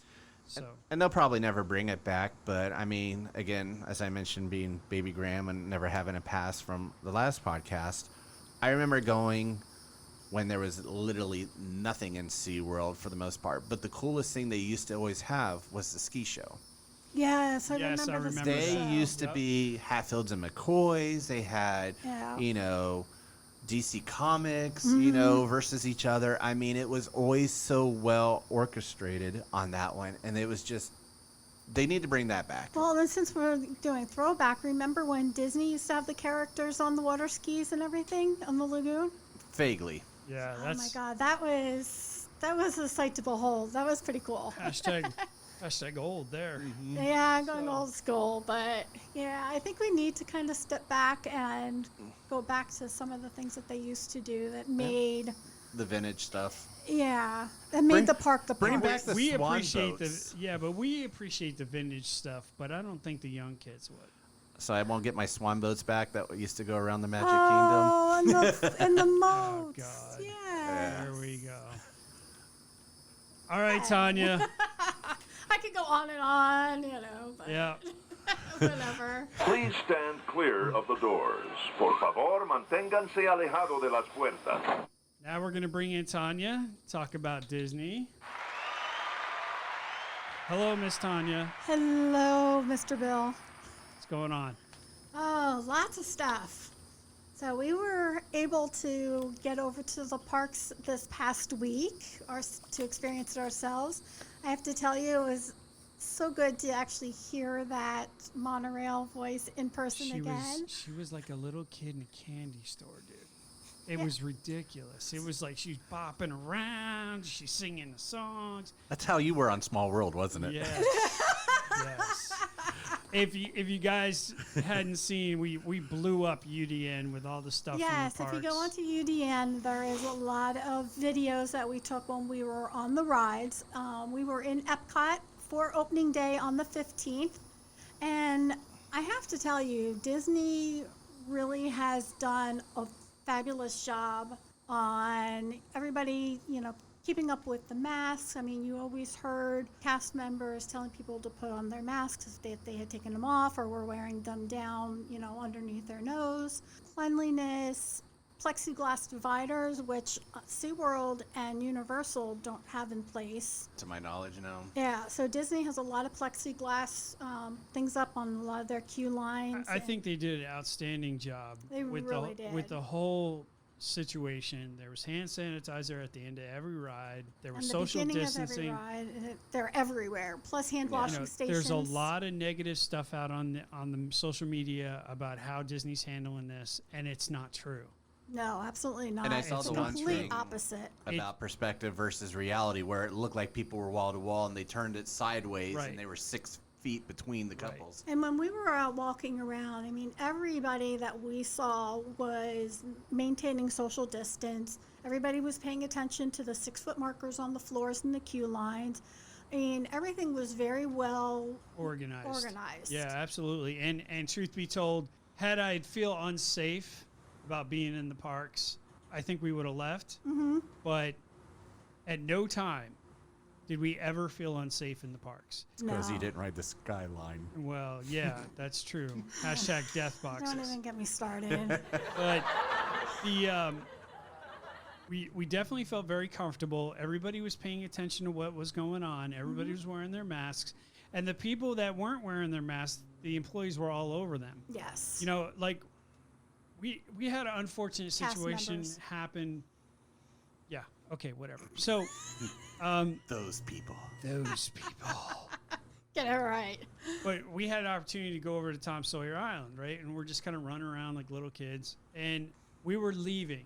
So And they'll probably never bring it back. But I mean, again, as I mentioned, being Baby Graham and never having a pass from the last podcast, I remember going when there was literally nothing in SeaWorld for the most part. But the coolest thing they used to always have was the ski show. Yes, I Yes, I remember the remember They show. used to Yep. be Hatfields and McCoys. They had, Yeah. DC Comics, Mm-hmm. versus each other. I mean, it was always so well orchestrated on that one. And it was just, they need to bring that back. Well, and since we're doing throwback, remember when Disney used to have the characters on the water skis and everything on the lagoon? Vaguely. yeah, Oh that's my God, that was a sight to behold. That was pretty cool. hashtag old there. Yeah, I'm going old school, but yeah, I think we need to kind of step back and go back to some of the things that they used to do that made, The vintage stuff. that made the park the bring park. back the we swan appreciate boats. but we appreciate the vintage stuff, but I don't think the young kids would. So I won't get my swan boats back that used to go around the Magic Oh, and the moats. God. Yeah. There we go. All right, Tanya. I could go on and on, but Yeah. whatever. Please stand clear of the doors. Por favor, manténganse alejado de las puertas. Now we're going to bring in Tanya, talk about Disney. Hello, Miss Tanya. Hello, Mr. Bill. What's going on? Oh, lots of stuff. So we were able to get over to the parks this past week to experience it ourselves. I have to tell you, it was so good to actually hear that monorail voice in person again. She was like a little kid in a candy store, dude. It was ridiculous. It was like she's bopping around, she's singing the songs. That's how you were on Small World, wasn't it? Yes. Yes. If you guys hadn't seen, we blew up UDN with all the stuff Yes, from the if parks. you go onto UDN, there is a lot of videos that we took when we were on the rides. We were in Epcot for opening day on the 15th, and I have to tell you, Disney really has done a fabulous job on everybody, keeping up with the masks. I mean, you always heard cast members telling people to put on their masks if they had taken them off or were wearing them down, underneath their nose. Cleanliness, plexiglass dividers, which SeaWorld and Universal don't have in place. To my knowledge, no. Yeah, so Disney has a lot of plexiglass things up on a lot of their queue lines. I think they did an outstanding job. They really did. With the whole situation. There was hand sanitizer at the end of every ride. There was social distancing. Of every ride, they're everywhere. Plus hand washing stations. There's a lot of negative stuff out on the social media about how Disney's handling this, and it's not true. No, absolutely not. And I saw it's the the one complete thing opposite. about perspective versus reality, where it looked like people were wall to wall, and they turned it sideways, and they were 6 feet between the couples. And when we were out walking around, I mean, everybody that we saw was maintaining social distance. Everybody was paying attention to the 6-foot markers on the floors and the queue lines. I mean, everything was very well organized. Yeah, absolutely. And truth be told, had I feel unsafe about being in the parks, I think we would have left. Mm-hmm. But at no time did we ever feel unsafe in the parks. Because you didn't ride the Skyline. Well, yeah, that's true. Hashtag death boxes. Don't even get me started. But we definitely felt very comfortable. Everybody was paying attention to what was going on. Everybody was wearing their masks. And the people that weren't wearing their masks, the employees were all over them. Yes. You know, like we had an unfortunate situation happen. Yeah. Okay, whatever. So those people. Get it right. But we had an opportunity to go over to Tom Sawyer Island, right? And we're just kind of running around like little kids. And we were leaving.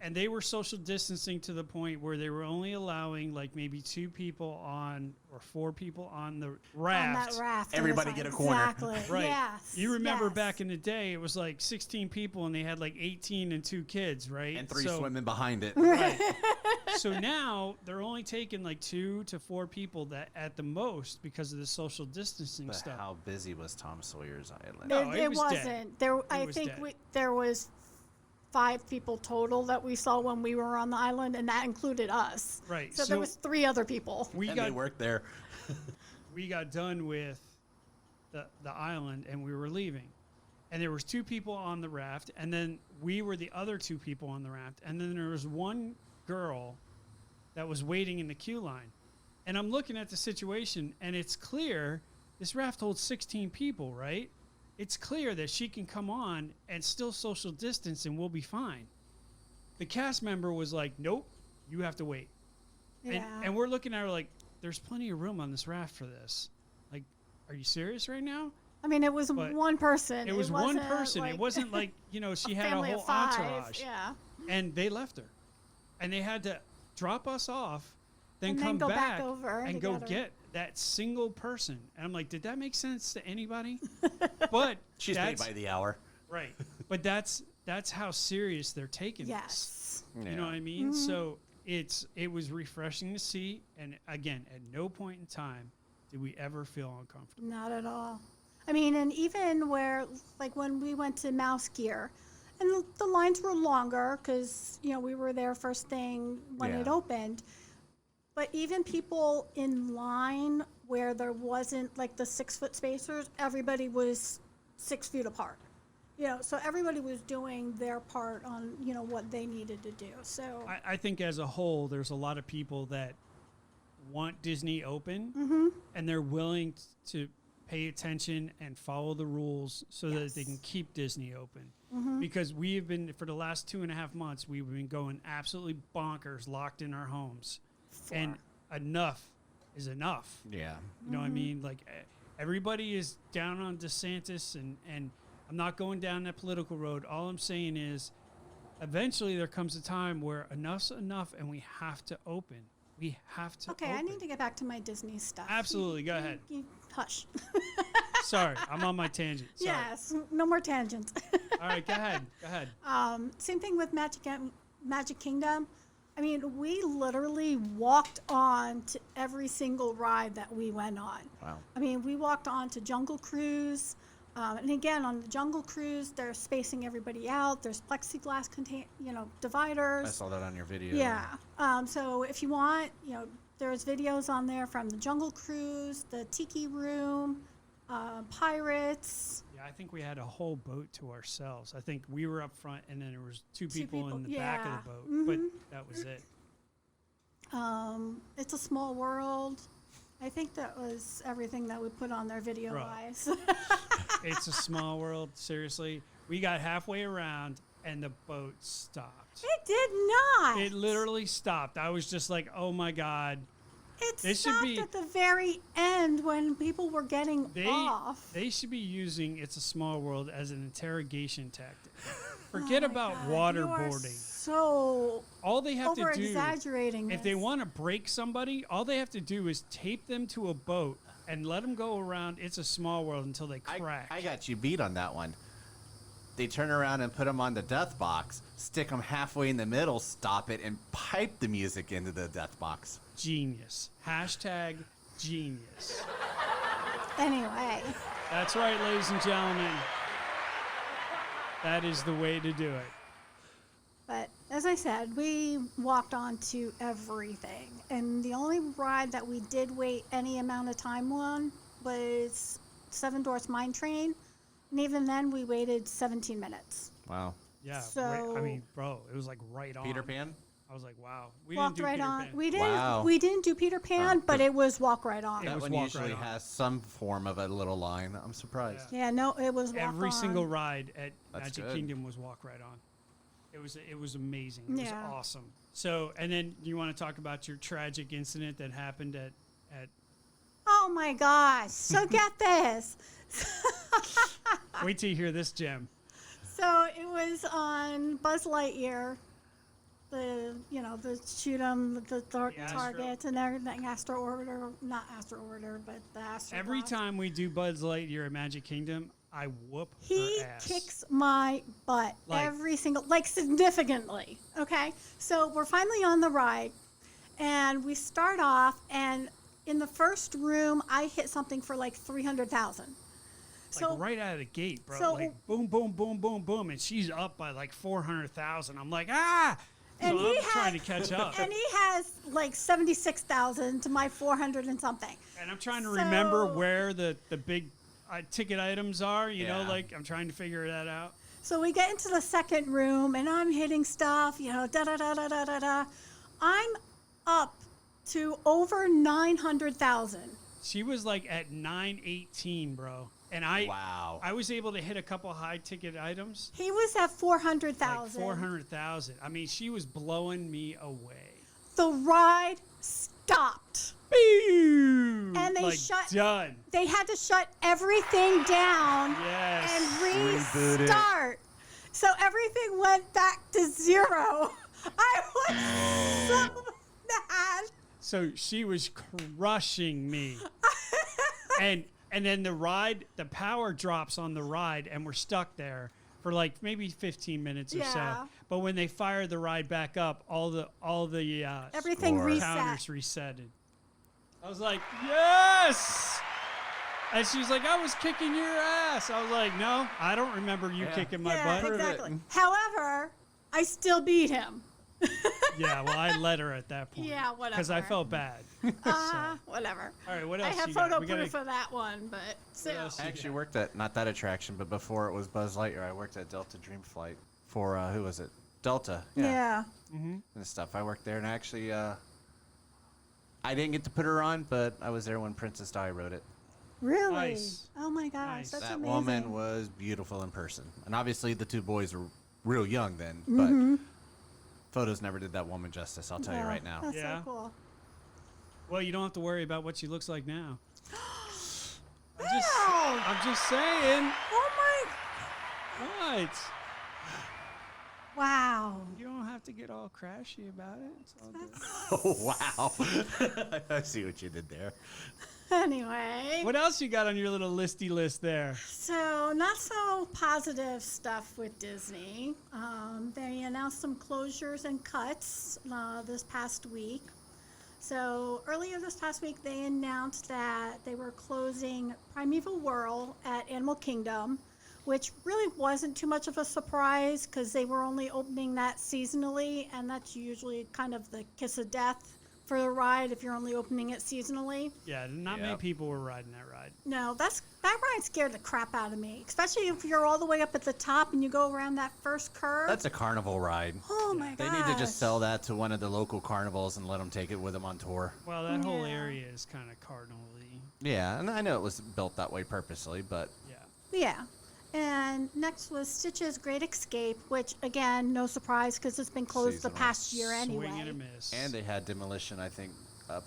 And they were social distancing to the point where they were only allowing like maybe 2 people on or 4 people on the raft. On that raft. Everybody get a corner. Exactly. Right. Yes. You remember back in the day, it was like 16 people and they had like 18 and 2 kids, right? And 3 swimming behind it. Right. So now they're only taking like 2 to 4 people that at the most because of the social distancing But stuff. how busy was Tom Sawyer's Island? No, it was wasn't. dead. There, I was think dead. there was 5 people total that we saw when we were on the island, and that included us. Right. So there was 3 other people. They worked there. We got done with the island and we were leaving. And there was 2 people on the raft, and then we were the other 2 people on the raft. And then there was one girl that was waiting in the queue line. And I'm looking at the situation, and it's clear this raft holds 16 people, right? It's clear that she can come on and still social distance and we'll be fine. The cast member was like, nope, you have to wait. Yeah. And we're looking at her like, there's plenty of room on this raft for this. Like, are you serious right now? I mean, it was one person. It was one wasn't person. like it wasn't like, she had a family whole of 5. entourage. Yeah. And they left her. And they had to drop us off, then And come go back back over and to go get her. get that single person. And I'm like, did that make sense to anybody? But She's paid by the hour. right. But that's how serious they're taking this. Yes. You know what I mean? So it was refreshing to see, and again, at no point in time did we ever feel uncomfortable. Not at all. I mean, and even where, like when we went to Mouse Gear, and the lines were longer because, we were there first thing when it opened. But even people in line where there wasn't like the 6-foot spacers, everybody was 6 feet apart. So everybody was doing their part on, what they needed to do. So I think as a whole, there's a lot of people that want Disney open, and they're willing to pay attention and follow the rules so that they can keep Disney open. Because we have been, for the last 2.5 months, we've been going absolutely bonkers, locked in our homes. And enough is enough. Yeah. You know what I mean? Like, everybody is down on DeSantis, and I'm not going down that political road. All I'm saying is eventually there comes a time where enough's enough and we have to open. We have to okay, open. I need to get back to my Disney stuff. Absolutely. Go ahead. You hush. Sorry, I'm on my tangent. Sorry. Yes, no more tangents. All right, go ahead. Go ahead. Same thing with Magic Kingdom. I mean, we literally walked on to every single ride that we went on. Wow. I mean, we walked on to Jungle Cruise. And again, on the Jungle Cruise, they're spacing everybody out. There's plexiglass dividers. I saw that on your video. Yeah. So if you want, there's videos on there from the Jungle Cruise, the Tiki Room, Pirates. Yeah, I think we had a whole boat to ourselves. I think we were up front, and then there was two people in the back of the boat, but that was it. It's a Small World. I think that was everything that we put on there video-wise. It's a Small World. Seriously, we got halfway around, and the boat stopped. It did not. It literally stopped. I was just like, "Oh my God!" It stopped at the very end when people were getting off. They should be using "It's a Small World" as an interrogation tactic. Forget about God, waterboarding. So all they have to do, over-exaggerating if they want to break somebody, all they have to do is tape them to a boat and let them go around "It's a Small World" until they crack. I got you beat on that one. They turn around and put them on the death box, stick them halfway in the middle, stop it, and pipe the music into the death box. Genius. Hashtag genius. Anyway. That's right, ladies and gentlemen. That is the way to do it. But as I said, we walked on to everything. And the only ride that we did wait any amount of time on was Seven Dwarfs Mine Train. And even then, we waited 17 minutes. Wow. Yeah. So, I mean, bro, it was like right on. Peter Pan? I was like, wow. We walked didn't do right Peter on. Pan. We didn't do Peter Pan, but it was walk right on. It That was one walk usually right on. has some form of a little line. I'm surprised. Yeah, no, it was walk Every on. single ride at That's Magic good. Kingdom was walk right on. It was amazing. It Yeah. was awesome. So, and then you want to talk about your tragic incident that happened at Oh my gosh. So get this. wait till you hear this, Gem. So it was on Buzz Lightyear. The shoot 'em, the targets and everything, Astro Orbiter, not Astro Orbiter, but the Astro. Every Blast. time we do Buzz Lightyear at Magic Kingdom, I whoop He her ass. kicks my butt Like- significantly. Okay, so we're finally on the ride, and we start off, and in the first room, I hit something for like 300,000. Like right out of the gate, bro. so- like boom, boom, boom, boom, boom, and she's up by like 400,000. I'm like, ah! And So I'm trying to catch up. And he has like 76,000 to my 400 and something. And I'm trying to remember So- where the big ticket items are, you know, Yeah. like I'm trying to figure that out. So we get into the second room, and I'm hitting stuff, da da da da da da da. I'm up to over 900,000. She was like at 918, bro. And Wow. I was able to hit a couple high ticket items. He was at Like 400,000. 400,000. I mean, she was blowing me away. The ride stopped. And And they like, shut- done. They had to shut everything down Yes. and Reboot it. restart. So everything went back to zero. I was so mad. So she was crushing me. and then the power drops on the ride, and we're stuck there for like maybe 15 minutes or Yeah. so. But when they fired the ride back up, all the Everything Score. reset. counters resetted. I was like, yes! And she's like, I was kicking your ass. I was like, no, I don't remember you Yeah. kicking my Yeah, butt. exactly. However, I still beat him. Yeah, well, I let her at that point. Yeah, Because I whatever. felt bad. Whatever. All right, what I else have you got? photo We gotta- proof of that one, but still. else I you actually got? worked at, not that attraction, but before it was Buzz Lightyear, I worked at Delta Dream Flight for, who was it? Delta. Yeah. And stuff. I worked there, and actually, I didn't get to put her on, but I was there when Princess Di wrote it. Really? Nice. Oh my gosh, Nice. that's That amazing. woman was beautiful in person. And obviously, the two boys were real young then, but photos never did that woman justice, I'll tell you Yeah, right now. That's Yeah. so cool. Well, you don't have to worry about what she looks like now. Wow. I'm just saying. Oh What? my. Wow. You don't have to get all crashy about it. It's all good. Oh, wow. I see what you did there. Anyway. What else you got on your little listy list there? So, not so positive stuff with Disney. They announced some closures and cuts this past week. So earlier this past week, they announced that they were closing Primeval Whirl at Animal Kingdom, which really wasn't too much of a surprise because they were only opening that seasonally, and that's usually kind of the kiss of death for the ride if you're only opening it seasonally. Yeah, not many people were riding that ride. No, that ride scared the crap out of me, especially if you're all the way up at the top and you go around that first curve. That's a carnival ride. Oh my They gosh. need to just sell that to one of the local carnivals and let them take it with them on tour. Well, that whole Yeah. area is kind of cardinal-y. Yeah, and I know it was built that way purposely, but Yeah. Yeah. And next was Stitch's Great Escape, which, again, no surprise because it's been closed Seasonal. the past year anyway. Swing and a miss. and they had demolition, I think,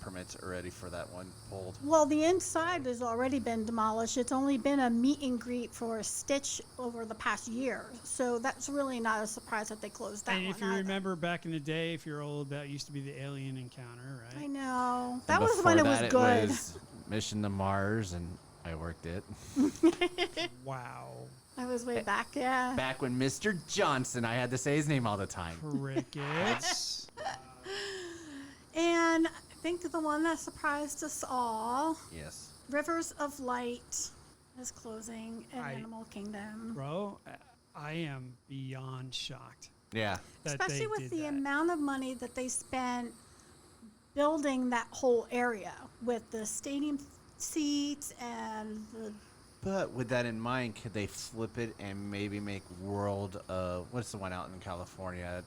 permits already for that one pulled. Well, the inside has already been demolished. It's only been a meet and greet for Stitch over the past year. So that's really not a surprise that they closed that And one if you either. remember back in the day, if you're old, that used to be the alien encounter, right? I know. And That was when it before was that, good. It was Mission to Mars, and I worked it. Wow. That was way back, yeah. Back when Mr. Johnson, I had to say his name all the time. Crickets. And I think the one that surprised us all, Yes. Rivers of Light, is closing at I- Animal Kingdom. Bro, I am beyond shocked. Yeah. That Especially they with did the that. amount of money that they spent building that whole area with the stadium seats and the But with that in mind, could they flip it and maybe make World of, what's the one out in California?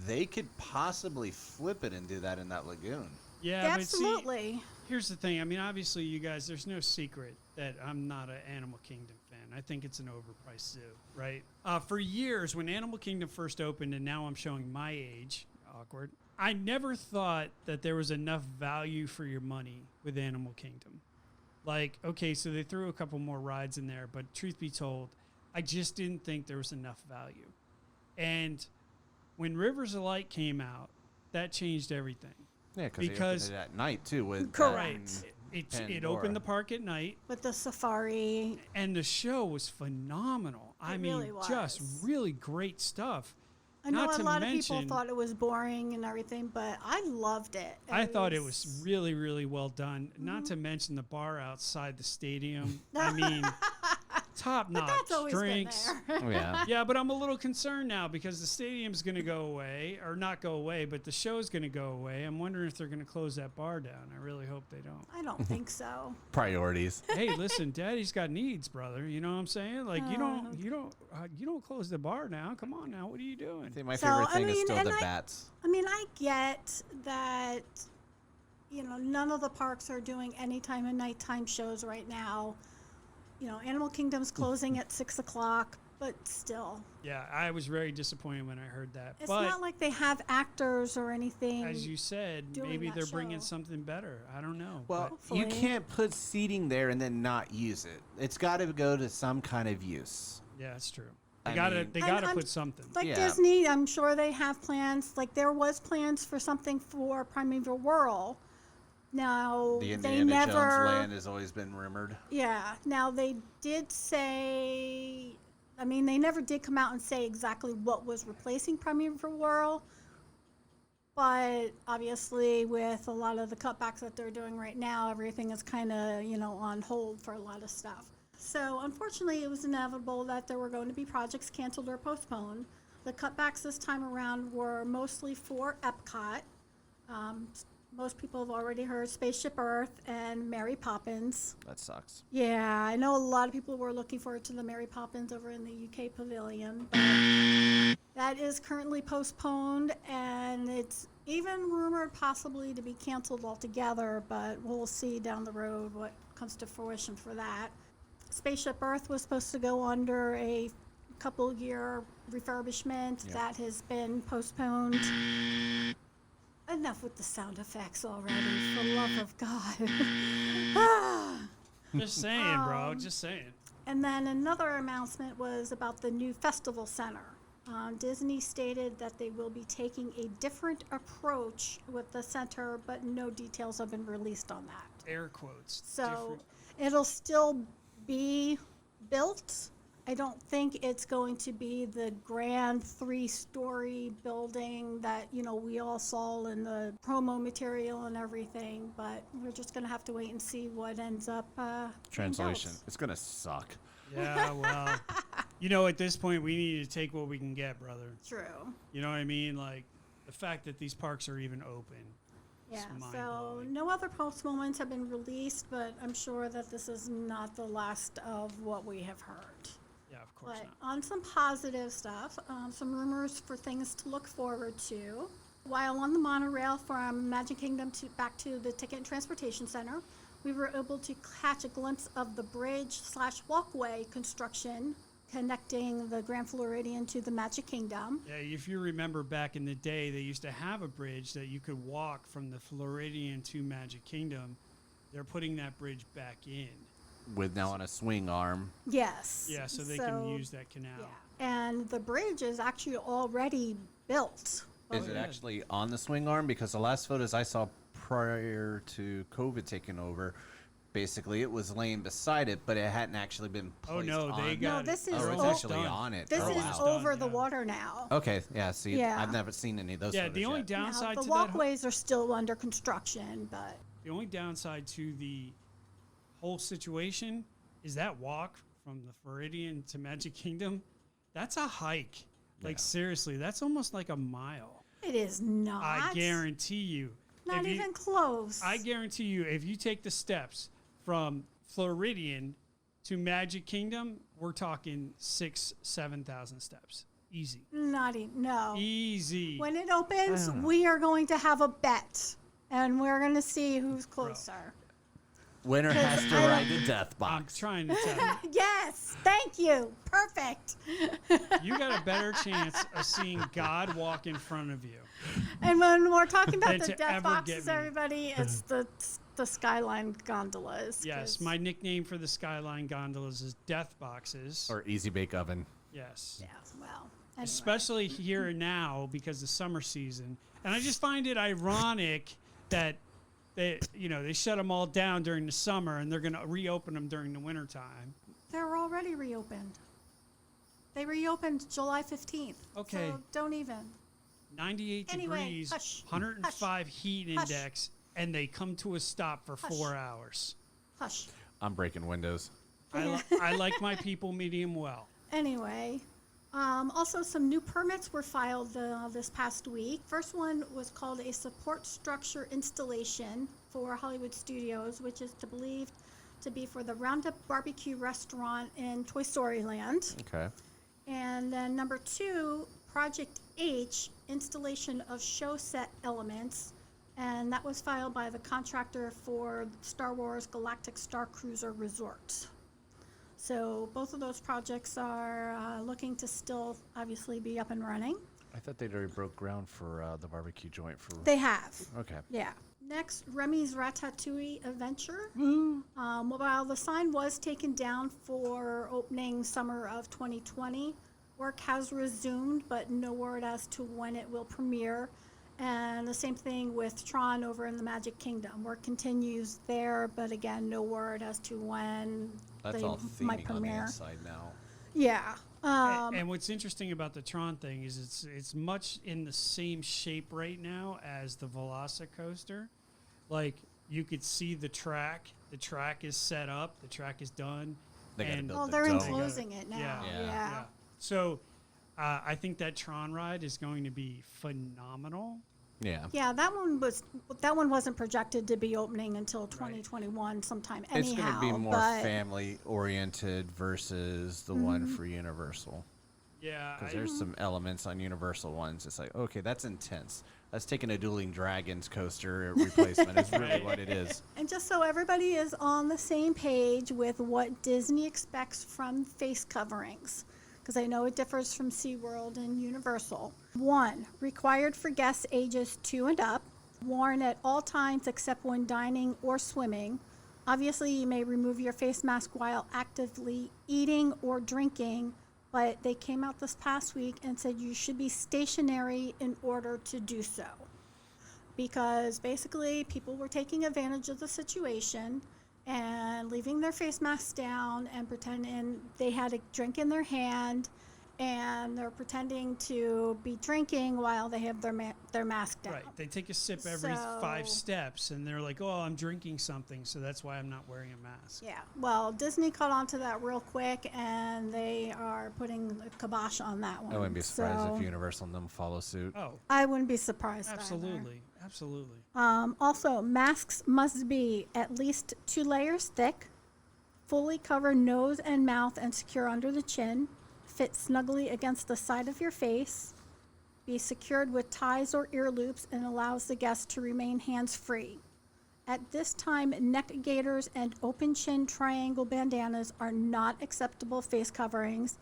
They could possibly flip it and do that in that lagoon. Yeah, but see, absolutely. here's the thing. I mean, obviously, you guys, there's no secret that I'm not an Animal Kingdom fan. I think it's an overpriced zoo, right? For years, when Animal Kingdom first opened, and now I'm showing my age, awkward, I never thought that there was enough value for your money with Animal Kingdom. Like, okay, so they threw a couple more rides in there, but truth be told, I just didn't think there was enough value. And when Rivers of Light came out, that changed everything. Yeah, because Because- they opened it at night too. With Correct. It opened the park at night, With the safari. and the show was phenomenal. I It mean, really just was. really great stuff. I know Not a to lot of people mention- thought it was boring and everything, but I loved it. I thought it was really, really well done. Not to mention the bar outside the stadium. I mean, top-notch That's always drinks. been there. Oh, yeah. Yeah, but I'm a little concerned now because the stadium's going to go away, or not go away, but the show's going to go away. I'm wondering if they're going to close that bar down. I really hope they don't. I don't think so. Priorities. Hey, listen, Daddy's got needs, brother. You know what I'm saying? Like you don't close the bar now. Come on now, what are you I doing? think my So, favorite I thing is mean, still and the I- bats. I mean, I get that, none of the parks are doing anytime and nighttime shows right now. Animal Kingdom's closing at 6 o'clock, but still. Yeah, I was very disappointed when I heard that. It's but not like they have actors or anything. as you said, doing maybe that they're bringing show. something better. I don't know. Well, but you Hopefully. can't put seating there and then not use it. It's got to go to some kind of use. yeah, it's true. I They gotta mean- they I'm- gotta I'm- put something. Like Yeah. Disney, I'm sure they have plans. Like there was plans for something for Primeval Whirl. Now The they Indiana never. Jones land has always been rumored. Yeah. Now they did say. I mean, they never did come out and say exactly what was replacing Primeval Whirl. But obviously, with a lot of the cutbacks that they're doing right now, everything is kind of, on hold for a lot of stuff. So, unfortunately, it was inevitable that there were going to be projects canceled or postponed. The cutbacks this time around were mostly for Epcot. Most people have already heard Spaceship Earth and Mary Poppins. That sucks. Yeah, I know a lot of people were looking forward to the Mary Poppins over in the UK Pavilion, but that is currently postponed, and it's even rumored possibly to be canceled altogether, but we'll see down the road what comes to fruition for that. Spaceship Earth was supposed to go under a couple-year refurbishment. Yep. That has been postponed. Enough with the sound effects already, for the love of God. Just saying, bro. Um, Just saying. And then another announcement was about the new festival center. Disney stated that they will be taking a different approach with the center, but no details have been released on that. Air quotes. So Different. it'll still be built, I don't think it's going to be the grand 3-story building that, we all saw in the promo material and everything, but we're just going to have to wait and see what ends up being Translation. built. It's gonna suck. Yeah, well, at this point, we need to take what we can get, brother. True. You know what I mean? Like, the fact that these parks are even open. Yeah, It's so mind-blowing. no other post moments have been released, but I'm sure that this is not the last of what we have heard. Yeah, of course But not. on some positive stuff, some rumors for things to look forward to. While on the monorail from Magic Kingdom back to the Ticket and Transportation Center, we were able to catch a glimpse of the bridge/walkway construction connecting the Grand Floridian to the Magic Kingdom. Yeah, if you remember back in the day, they used to have a bridge that you could walk from the Floridian to Magic Kingdom. They're putting that bridge back in. With now on a swing arm. Yes. Yeah, so they can use that canal. Yeah. And the bridge is actually already built. Is it yeah. actually on the swing arm? Because the last photos I saw prior to COVID taking over, basically it was laying beside it, but it hadn't actually been Oh, placed no, on. they got No, it. this is Oh, it's o- actually done. on it. This Oh, is wow. over Done, the yeah. water now. Okay, yeah, see, Yeah. I've never seen any of those Yeah, photos the only yet. downside Now, to the that walkways are still under construction, but the only downside to the whole situation is that walk from the Floridian to Magic Kingdom. That's a hike. Like, Yeah. seriously, that's almost like a mile. it is not. I guarantee you. Not if you- even close. I guarantee you, if you take the steps from Floridian to Magic Kingdom, we're talking 7,000 steps. Easy. Not even. No. Easy. When it opens, we are going to have a bet, and we're going to see who's closer. Winner has to I ride the death I'm box. trying to tell you. Yes. Thank you. Perfect. You got a better chance of seeing God walk in front of you. And when we're talking about Than the to death ever get boxes, me. everybody, it's the Skyline gondolas. Yes, 'cause- my nickname for the Skyline gondolas is Death Boxes. Or easy bake oven. Yes. Yeah. Well. Anyway. Especially here and now because of summer season. And I just find it ironic that they shut them all down during the summer and they're going to reopen them during the wintertime. They're already reopened. They reopened July 15th. Okay. So don't even. 98 Anyway, degrees, hush, 105 heat hush. index, and they come to a stop for Hush. 4 hours. Hush. I'm breaking windows. I like my people medium well. Anyway, also some new permits were filed this past week. First one was called a support structure installation for Hollywood Studios, which is believed to be for the Roundup Barbecue Restaurant in Toy Story Land. Okay. And then number 2, Project H, installation of show set elements. And that was filed by the contractor for Star Wars Galactic Star Cruiser Resort. So both of those projects are looking to still obviously be up and running. I thought they'd already broke ground for the barbecue joint for. They have. Okay. Yeah. Next, Remy's Ratatouille Adventure. While the sign was taken down for opening summer of 2020, work has resumed, but no word as to when it will premiere. And the same thing with Tron over in the Magic Kingdom. Work continues there, but again, no word as to when That's they all might theming on the premiere. inside now. Yeah. And what's interesting about the Tron thing is it's much in the same shape right now as the Velocicoaster. Like, you could see the track. The track is set up. The track is done. They gotta and build Well, the they're dome. enclosing it now. Yeah. Yeah. So I think that Tron ride is going to be phenomenal. Yeah. Yeah, that one wasn't projected to be opening until 2021 sometime anyhow. It's going to be more but family oriented versus the one for Universal. Yeah. Because there's some elements on Universal ones. It's like, okay, that's intense. That's taking a Dueling Dragons coaster replacement is really what it is. And just so everybody is on the same page with what Disney expects from face coverings, because I know it differs from SeaWorld and Universal. 1, required for guests ages 2 and up, worn at all times except when dining or swimming. Obviously, you may remove your face mask while actively eating or drinking, but they came out this past week and said you should be stationary in order to do so. Because basically, people were taking advantage of the situation and leaving their face masks down and pretending they had a drink in their hand, and they're pretending to be drinking while they have their mask down. Right. They take a sip every 5 steps, and they're like, "Oh, I'm drinking something, so that's why I'm not wearing a mask." Yeah. Well, Disney caught on to that real quick, and they are putting the kibosh on that one. I wouldn't be surprised So if Universal and them follow suit. Oh, I wouldn't be surprised. absolutely, absolutely. Also, masks must be at least 2 layers thick, fully cover nose and mouth and secure under the chin, fit snugly against the side of your face, be secured with ties or ear loops, and allows the guest to remain hands-free. At this time, neck gaiters and open chin triangle bandanas are not acceptable face coverings,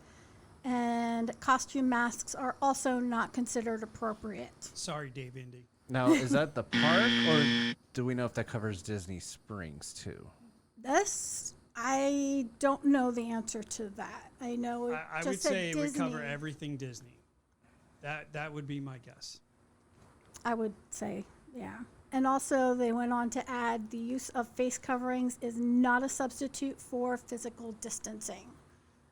and costume masks are also not considered appropriate. Sorry, Dave Indy. Now, is that the park, or do we know if that covers Disney Springs too? This, I don't know the answer to that. I know it I just would said say it would cover Disney. everything Disney. That would be my guess. I would say, yeah. And also, they went on to add the use of face coverings is not a substitute for physical distancing.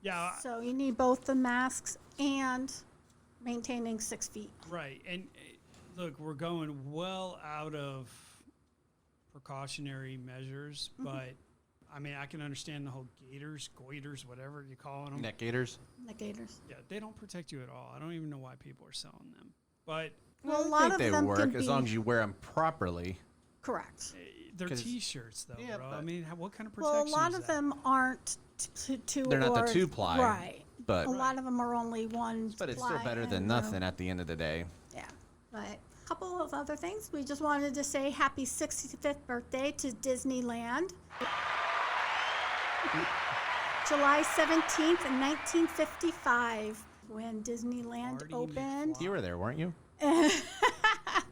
Yeah, So you need both the masks and maintaining 6 feet. right. And look, we're going well out of precautionary measures, but I mean, I can understand the whole goiters, whatever you call them. Neck gaiters? The gators. Yeah, they don't protect you at all. I don't even know why people are selling them. But Well, a I lot think of they them work can as be long as you wear them properly. correct. they're 'Cause- T-shirts, though, Yeah, bro. I but- mean, what kind of protection Well, a lot is of that? them aren't two. They're not the or- 2-ply, Right. but A lot of them are only one. but it's still ply better than and, nothing at the end of the day. Yeah. But a couple of other things. We just wanted to say happy 65th birthday to Disneyland. July 17th, 1955, when Disneyland Marty opened. McFly. You were there, weren't you?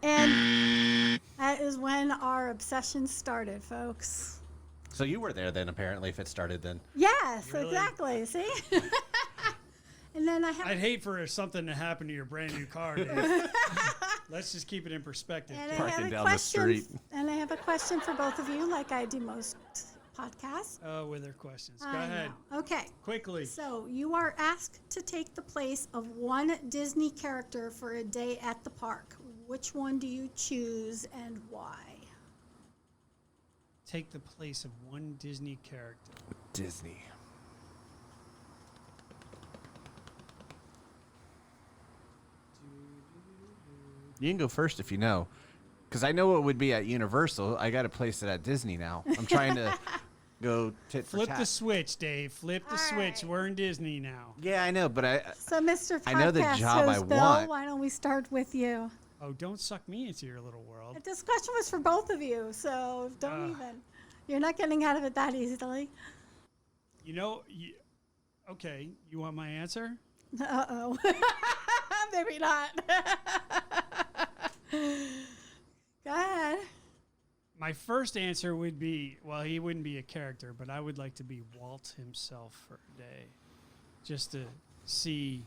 And that is when our obsession started, folks. So you were there then, apparently, if it started then. Yes, Really? exactly. See? And then I have I'd hate for something to happen to your brand new car, Dave. Let's just keep it in perspective. And kid. I have Parking a down the question, street. and I have a question for both of you, like I do most podcasts. Oh, with their questions. Go I ahead. know. Okay. Quickly. So you are asked to take the place of one Disney character for a day at the park. Which one do you choose and why? Take the place of one Disney character. Disney. You can go first if you know. Because I know it would be at Universal. I got to place it at Disney now. I'm trying to go tit for Flip tat. the switch, Dave. Flip the All switch. right. We're in Disney now. Yeah, I know, but So, Mr. I know the Podcast job I host Bill, want. why don't we start with you? Oh, don't suck me into your little world. This question was for both of you, so don't even. You're not getting out of it that easily. You know, okay, you want my answer? Uh-oh. Maybe not. Go ahead. My first answer would be, well, he wouldn't be a character, but I would like to be Walt himself for a day. Just to see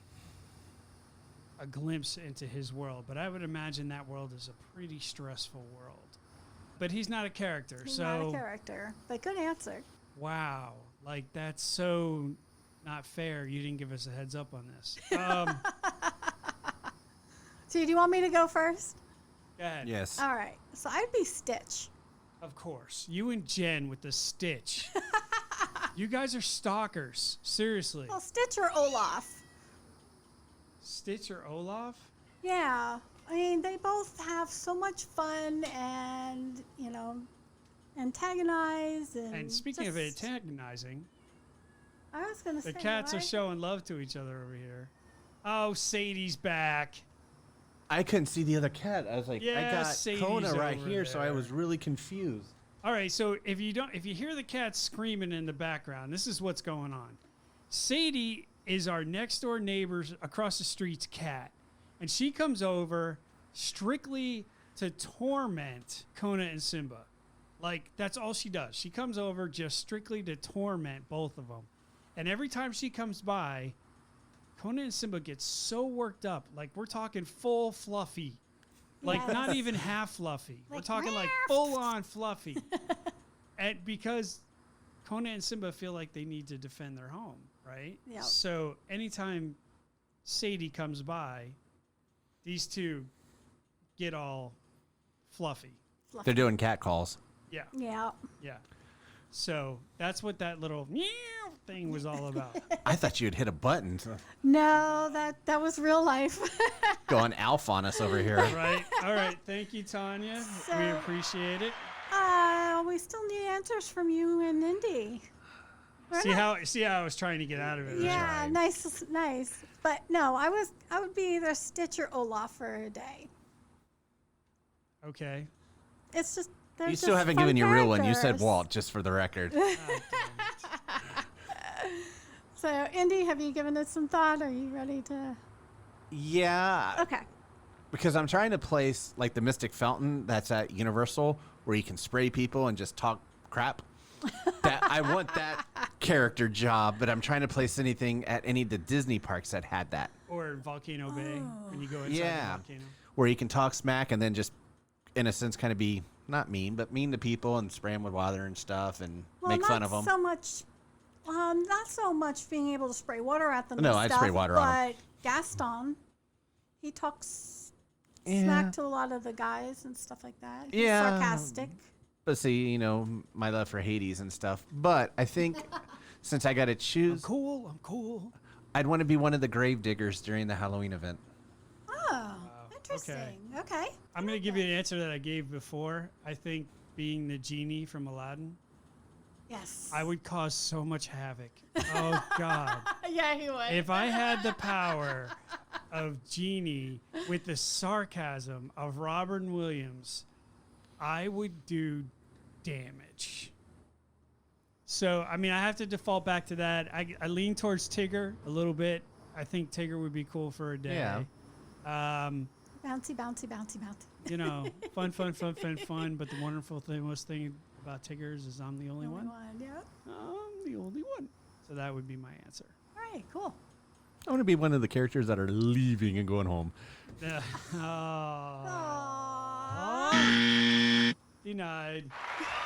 a glimpse into his world. But I would imagine that world is a pretty stressful world. But he's not a character, He's so not a character, but good answer. wow. Like, that's so not fair. You didn't give us a heads up on this. So do you want me to go first? Go ahead. yes. All right. So I'd be Stitch. Of course. You and Jen with the Stitch. You guys are stalkers. Seriously. Well, Stitch or Olaf. Stitch or Olaf? Yeah. I mean, they both have so much fun and, antagonize. And speaking of just- antagonizing, I was going to say, the cats are right? showing love to each other over here. Oh, Sadie's back. I couldn't see the other cat. I was like, Yeah, I got Sadie's Kona right over here, so I there. was really confused. All right, so if you hear the cat screaming in the background, this is what's going on. Sadie is our next door neighbor's across the street's cat, and she comes over strictly to torment Kona and Simba. Like, that's all she does. She comes over just strictly to torment both of them. And every time she comes by, Kona and Simba get so worked up. Like, we're talking full fluffy. Like, not Yes. even half fluffy. We're Like, talking like full on fluffy. And because Kona and Simba feel like they need to defend their home, right? Yep. So anytime Sadie comes by, these two get all fluffy. They're doing cat calls. Yeah. Yeah. Yeah. So that's what that little meow thing was all about. I thought you had hit a button. No, that was real life. Going Alf on us over here. Right. All right. Thank you, Tanya. We appreciate it. We still need answers from you and Indy. We're not- See how I was trying to get out of it. Yeah, nice. But no, I would be either Stitch or Olaf for a day. Okay. It's just You still haven't given your real one. You said characters. Walt, just for the record. So, Indy, have you given it some thought? Are you ready to? Yeah. Okay. Because I'm trying to place like the Mystic Fountain that's at Universal, where you can spray people and just talk crap. I want that character job, but I'm trying to place anything at any of the Disney parks that had that. Or Volcano Bay when you go inside Yeah, the volcano. where you can talk smack and then just, in a sense, kind of be not mean, but mean to people and spray them with water and stuff and make fun of them. Not so much being able to spray water at them. No, and I'd stuff, spray water on 'em. But Gaston, he talks Yeah. smack to a lot of the guys and stuff like that. He's Yeah. sarcastic. But see, my love for Hades and stuff. But I think since I got to choose, I'm cool. I'd want to be one of the grave diggers during the Halloween event. Oh, interesting. Okay. I'm going to give you the answer that I gave before. I think being the genie from Aladdin, Yes. I would cause so much havoc. Oh, God. Yeah, he would. If I had the power of Genie with the sarcasm of Robin Williams, I would do damage. So, I mean, I have to default back to that. I lean towards Tigger a little bit. I think Tigger would be cool for a day. Yeah. Bouncy. Fun. But the most thing about Tiggers is I'm the only one. Yeah. I'm the only one. So that would be my answer. All right, cool. I want to be one of the characters that are leaving and going home. Denied.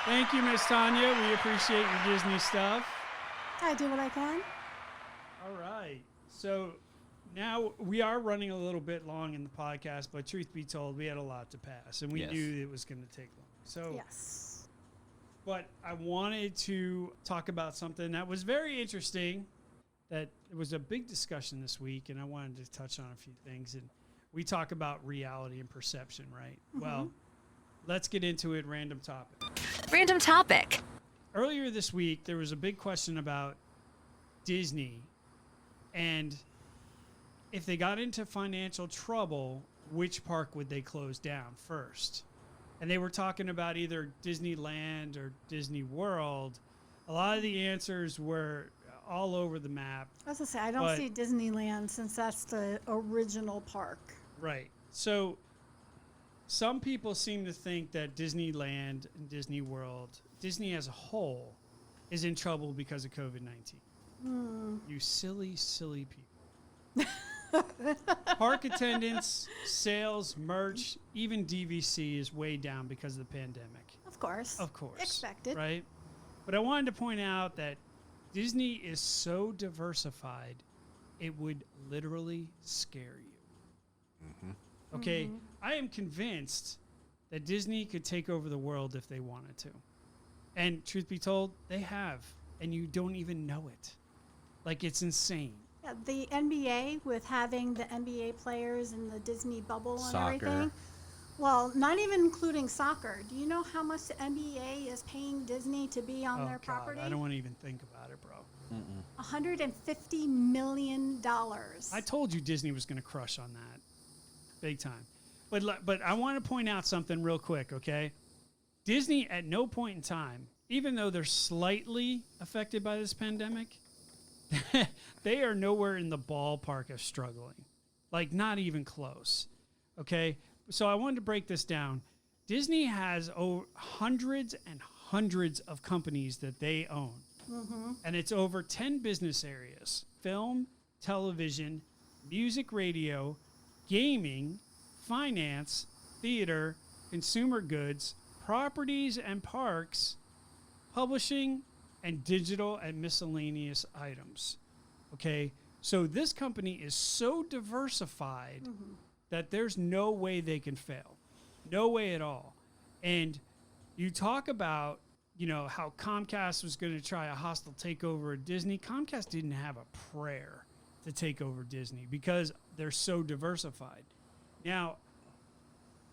Thank you, Miss Tanya. We appreciate your Disney stuff. I do what I can. All right. So now we are running a little bit long in the podcast, but truth be told, we had a lot to pass, and we Yes. knew it was going to take long. So, Yes. but I wanted to talk about something that was very interesting. That it was a big discussion this week, and I wanted to touch on a few things. And we talk about reality and perception, right? Well, let's get into it. Random topic. Random topic. Earlier this week, there was a big question about Disney and if they got into financial trouble, which park would they close down first? And they were talking about either Disneyland or Disney World. A lot of the answers were all over the map. I was going to say, I don't But- see Disneyland since that's the original park. Right. So some people seem to think that Disneyland and Disney World, Disney as a whole, is in trouble because of COVID-19. You silly, silly people. Park attendance, sales, merch, even DVC is way down because of the pandemic. Of course. Of course. Expected. Right? But I wanted to point out that Disney is so diversified, it would literally scare you. Okay? I am convinced that Disney could take over the world if they wanted to. And truth be told, they have. And you don't even know it. Like, it's insane. Yeah, the NBA, with having the NBA players in the Disney bubble and Soccer. everything. Well, not even including soccer. Do you know how much the NBA is paying Disney to be on Oh, their God, property? I don't want to even think about it, bro. $150 million. I told you Disney was going to crush on that. Big time. But I want to point out something real quick, okay? Disney, at no point in time, even though they're slightly affected by this pandemic, they are nowhere in the ballpark of struggling. Like, not even close. Okay? So I wanted to break this down. Disney has hundreds and hundreds of companies that they own. And it's over 10 business areas: film, television, music, radio, gaming, finance, theater, consumer goods, properties and parks, publishing, and digital and miscellaneous items. Okay, so this company is so diversified that there's no way they can fail. No way at all. And you talk about, how Comcast was going to try a hostile takeover of Disney. Comcast didn't have a prayer to take over Disney because they're so diversified. Now,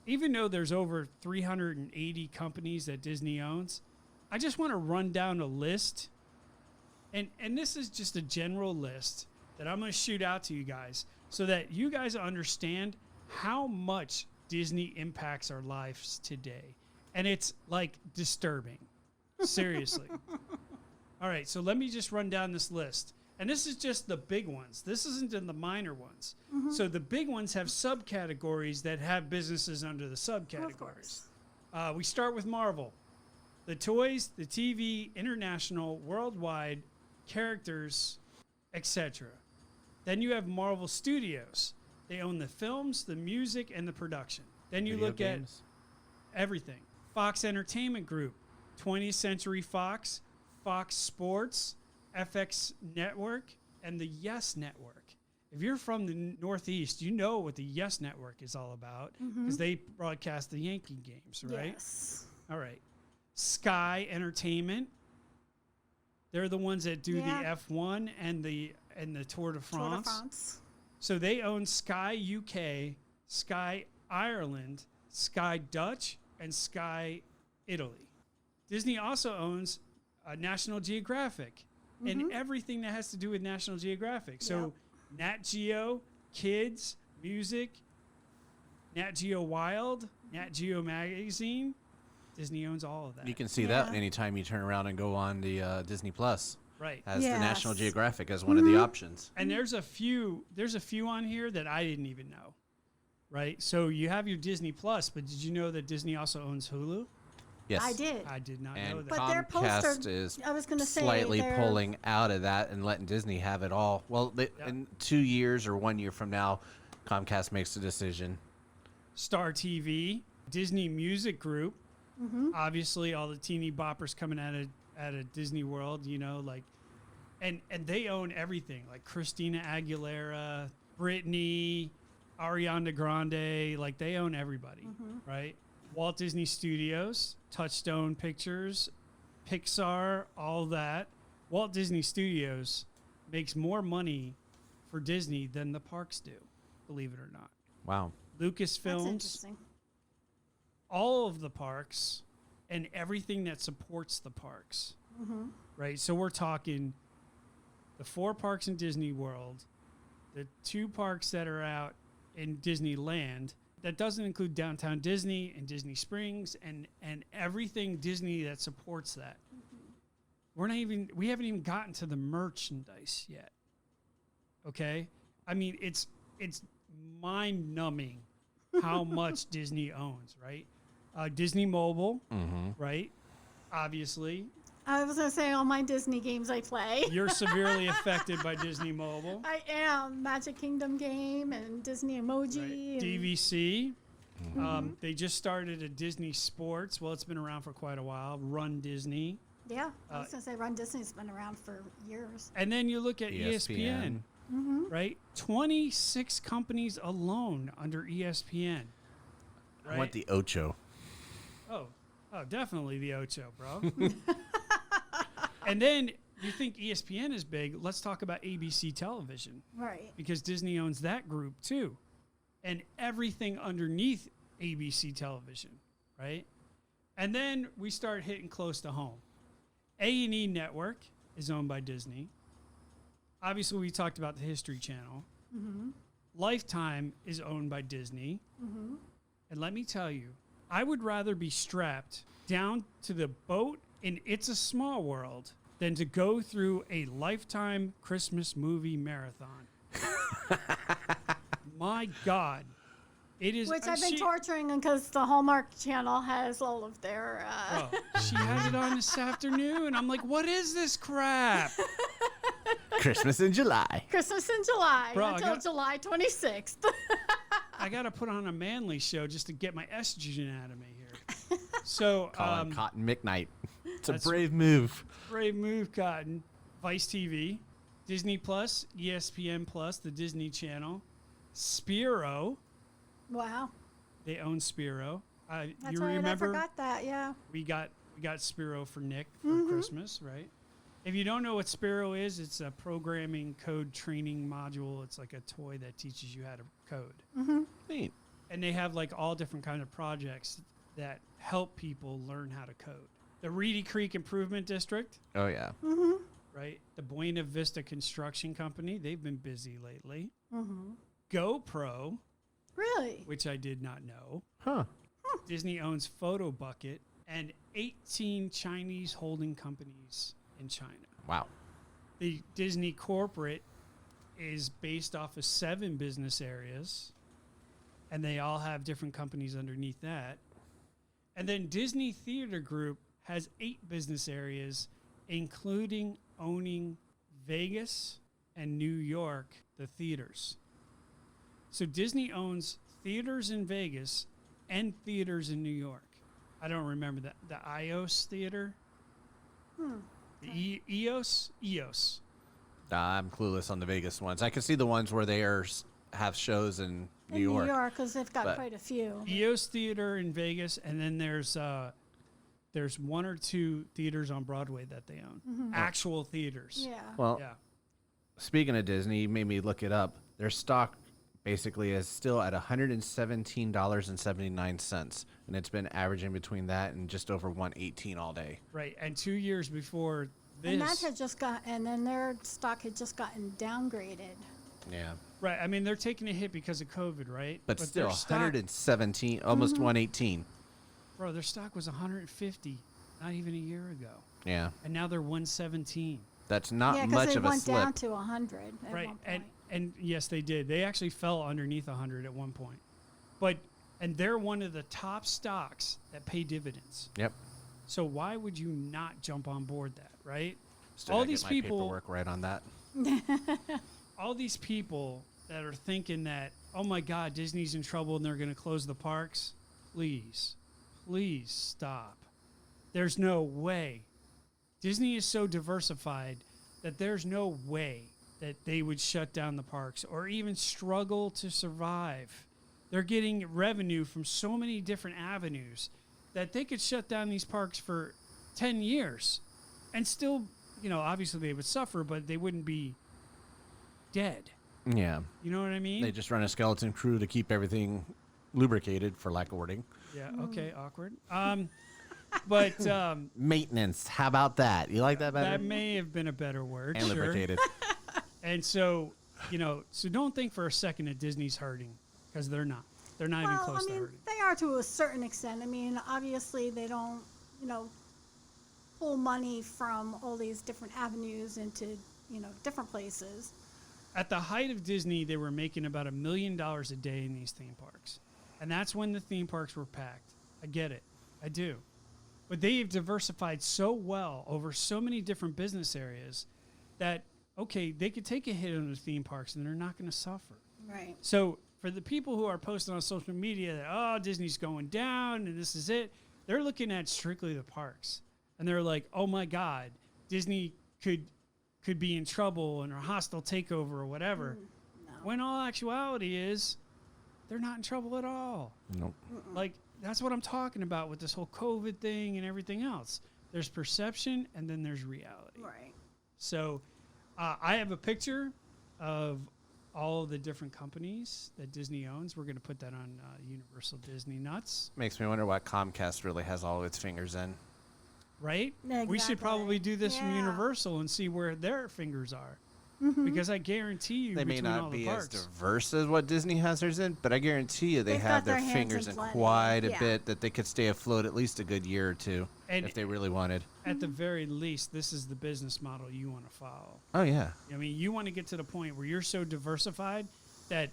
even though there's over 380 companies that Disney owns, I just want to run down a list. And this is just a general list that I'm going to shoot out to you guys so that you guys understand how much Disney impacts our lives today. And it's like disturbing. Seriously. All right, so let me just run down this list. And this is just the big ones. This isn't in the minor ones. So the big ones have subcategories that have businesses under the subcategories. We start with Marvel. The toys, the TV, international, worldwide, characters, etc. Then you have Marvel Studios. They own the films, the music, and the production. Then you look at everything. Fox Entertainment Group, 20th Century Fox, Fox Sports, FX Network, and the Yes Network. If you're from the Northeast, you know what the Yes Network is all about because they broadcast the Yankee games, right? Yes. All right. Sky Entertainment. They're the ones that do the F1 and the Tour de France. So they own Sky UK, Sky Ireland, Sky Dutch, and Sky Italy. Disney also owns National Geographic and everything that has to do with National Geographic. So Nat Geo, Kids, Music, Nat Geo Wild, Nat Geo Magazine. Disney owns all of that. You can see that anytime you turn around and go on the Disney Plus. Right. As the National Geographic as one of the options. And there's a few on here that I didn't even know. Right? So you have your Disney Plus, but did you know that Disney also owns Hulu? Yes. I did. I did not know And that. But their Comcast poster- is I was gonna say slightly they're- pulling out of that and letting Disney have it all. Well, in 2 years or 1 year from now, Comcast makes a decision. Star TV, Disney Music Group. Obviously, all the teeny boppers coming out of Disney World, and they own everything, like Christina Aguilera, Britney, Ariana Grande, like they own everybody, right? Walt Disney Studios, Touchstone Pictures, Pixar, all that. Walt Disney Studios makes more money for Disney than the parks do, believe it or not. Wow. That's Lucasfilms, interesting. all of the parks, and everything that supports the parks, right? So we're talking the 4 parks in Disney World, the 2 parks that are out in Disneyland. That doesn't include Downtown Disney and Disney Springs and everything Disney that supports that. We haven't even gotten to the merchandise yet. Okay? I mean, it's mind-numbing how much Disney owns, right? Disney Mobile, right? Obviously. I was going to say all my Disney games I play. You're severely affected by Disney Mobile. I am. Magic Kingdom game and Disney Emoji. Right. And DVC. They just started a Disney Sports. Well, it's been around for quite a while. Run Disney. Yeah, I was going to say Run Disney's been around for years. And then you look at ESPN, right? 26 companies alone under ESPN. I want the Ocho. Oh, definitely the Ocho, bro. And then you think ESPN is big. Let's talk about ABC Television. Right. Because Disney owns that group too. And everything underneath ABC Television, right? And then we start hitting close to home. A&E Network is owned by Disney. Obviously, we talked about the History Channel. Lifetime is owned by Disney. And let me tell you, I would rather be strapped down to the boat in It's a Small World than to go through a Lifetime Christmas movie marathon. My God. It is. Which I've been torturing because the Hallmark Channel has all of their... She had it on this afternoon. I'm like, what is this crap? Christmas in July. Christmas in July Bro, until July 26th. I got to put on a manly show just to get my estrogen out of me here. So, Calling Cotton McKnight. It's a brave move. Brave move, Cotton. Vice TV, Disney Plus, ESPN Plus, the Disney Channel, Spiro. Wow. They own Spiro. That's You right. remember? I forgot that. Yeah. We got Spiro for Nick for Christmas, right? If you don't know what Spiro is, it's a programming code training module. It's like a toy that teaches you how to code. Neat. And they have like all different kind of projects that help people learn how to code. The Reedy Creek Improvement District, Oh, yeah. right? The Buena Vista Construction Company, they've been busy lately. GoPro, Really? which I did not know. Huh. Disney owns Photo Bucket and 18 Chinese holding companies in China. Wow. The Disney corporate is based off of 7 business areas, and they all have different companies underneath that. And then Disney Theater Group has 8 business areas, including owning Vegas and New York, the theaters. So Disney owns theaters in Vegas and theaters in New York. I don't remember that. The IOS Theater? The EOS? I'm clueless on the Vegas ones. I can see the ones where they have shows in New York. New York, because they've got but- quite a few. EOS Theater in Vegas, and then there's 1 or 2 theaters on Broadway that they own. Actual theaters. Yeah. Well, Yeah. speaking of Disney, you made me look it up. Their stock basically is still at $117.79, and it's been averaging between that and just over 118 all day. Right. And 2 years before this. And that had and then their stock had just gotten downgraded. Yeah. Right. I mean, they're taking a hit because of COVID, right? But still, their stock, 117, almost 118. bro, their stock was 150 not even a year ago. Yeah. And now they're 117. That's not Yeah, because much they of a went down slip. to 100 at Right. one point. And yes, they did. They actually fell underneath 100 at one point. And they're one of the top stocks that pay dividends. Yep. So why would you not jump on board that, right? Still all gotta these get my people, paperwork right on that. all these people that are thinking that, oh my God, Disney's in trouble and they're going to close the parks. Please stop. There's no way. Disney is so diversified that there's no way that they would shut down the parks or even struggle to survive. They're getting revenue from so many different avenues that they could shut down these parks for 10 years and still, obviously they would suffer, but they wouldn't be dead. Yeah. You know what I mean? They just run a skeleton crew to keep everything lubricated, for lack of wording. Yeah, okay, awkward. But Maintenance. How about that? You like that better? that may have been a better word. And sure. lubricated. And so, so don't think for a second that Disney's hurting, because they're not. They're not even close to hurting. They are to a certain extent. I mean, obviously they don't, pull money from all these different avenues into, different places. At the height of Disney, they were making about $1 million a day in these theme parks. And that's when the theme parks were packed. I get it. I do. But they've diversified so well over so many different business areas that, okay, they could take a hit on the theme parks and they're not going to suffer. Right. So for the people who are posting on social media that, oh, Disney's going down and this is it, they're looking at strictly the parks. And they're like, oh my God, Disney could be in trouble and a hostile takeover or whatever. No. When all actuality is, they're not in trouble at all. Nope. Like, that's what I'm talking about with this whole COVID thing and everything else. There's perception and then there's reality. Right. So I have a picture of all of the different companies that Disney owns. We're going to put that on Universal Disney Nuts, Makes me wonder what Comcast really has all of its fingers in. right? We should Exactly. probably do this from Yeah. Universal and see where their fingers are. Because I guarantee you They may between all not the be as parks. diverse as what Disney has theirs in, but I guarantee you they They've have got their their hands fingers in in plenty. quite a Yeah. bit that they could stay afloat at least a good year or two And- if they really wanted. At the very least, this is the business model you want to follow. Oh, yeah. I mean, you want to get to the point where you're so diversified that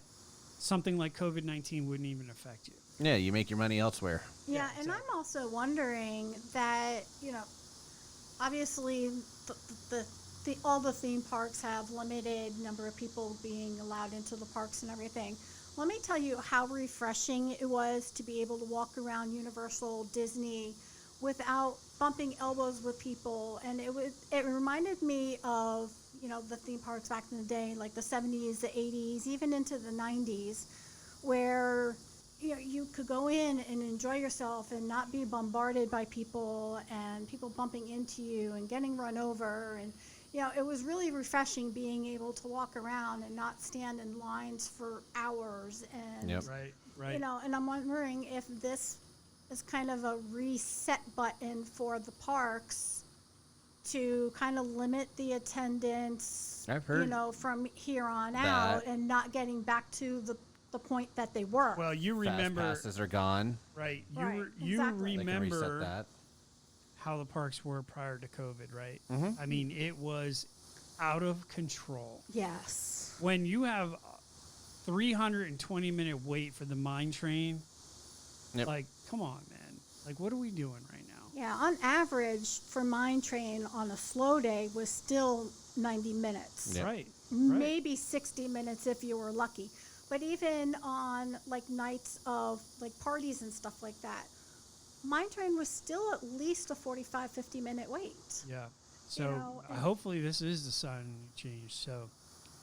something like COVID-19 wouldn't even affect you. Yeah, you make your money elsewhere. Yeah, Yeah, and so- I'm also wondering that, obviously all the theme parks have limited number of people being allowed into the parks and everything. Let me tell you how refreshing it was to be able to walk around Universal Disney without bumping elbows with people, and it reminded me of, the theme parks back in the day, like the 70s, the 80s, even into the 90s, where you could go in and enjoy yourself and not be bombarded by people and people bumping into you and getting run over. And it was really refreshing being able to walk around and not stand in lines for hours. And Right. and I'm wondering if this is kind of a reset button for the parks to kind of limit the attendance, I've heard from here on out, and not getting back to the point that they were. Well, you remember fast passes are gone. right. Right, You exactly. They can reset remember that. how the parks were prior to COVID, right? Mm-hmm. I mean, it was out of control. Yes. When you have 320-minute wait for the mine train, Yep. like, come on, man. Like, what are we doing right now? Yeah, on average, for Mine Train on a slow day was still 90 minutes. Yep. Right. Maybe 60 minutes if you were lucky. But even on like nights of like parties and stuff like that, Mine Train was still at least a 45, 50-minute wait. Yeah. So hopefully this is the sign of change. So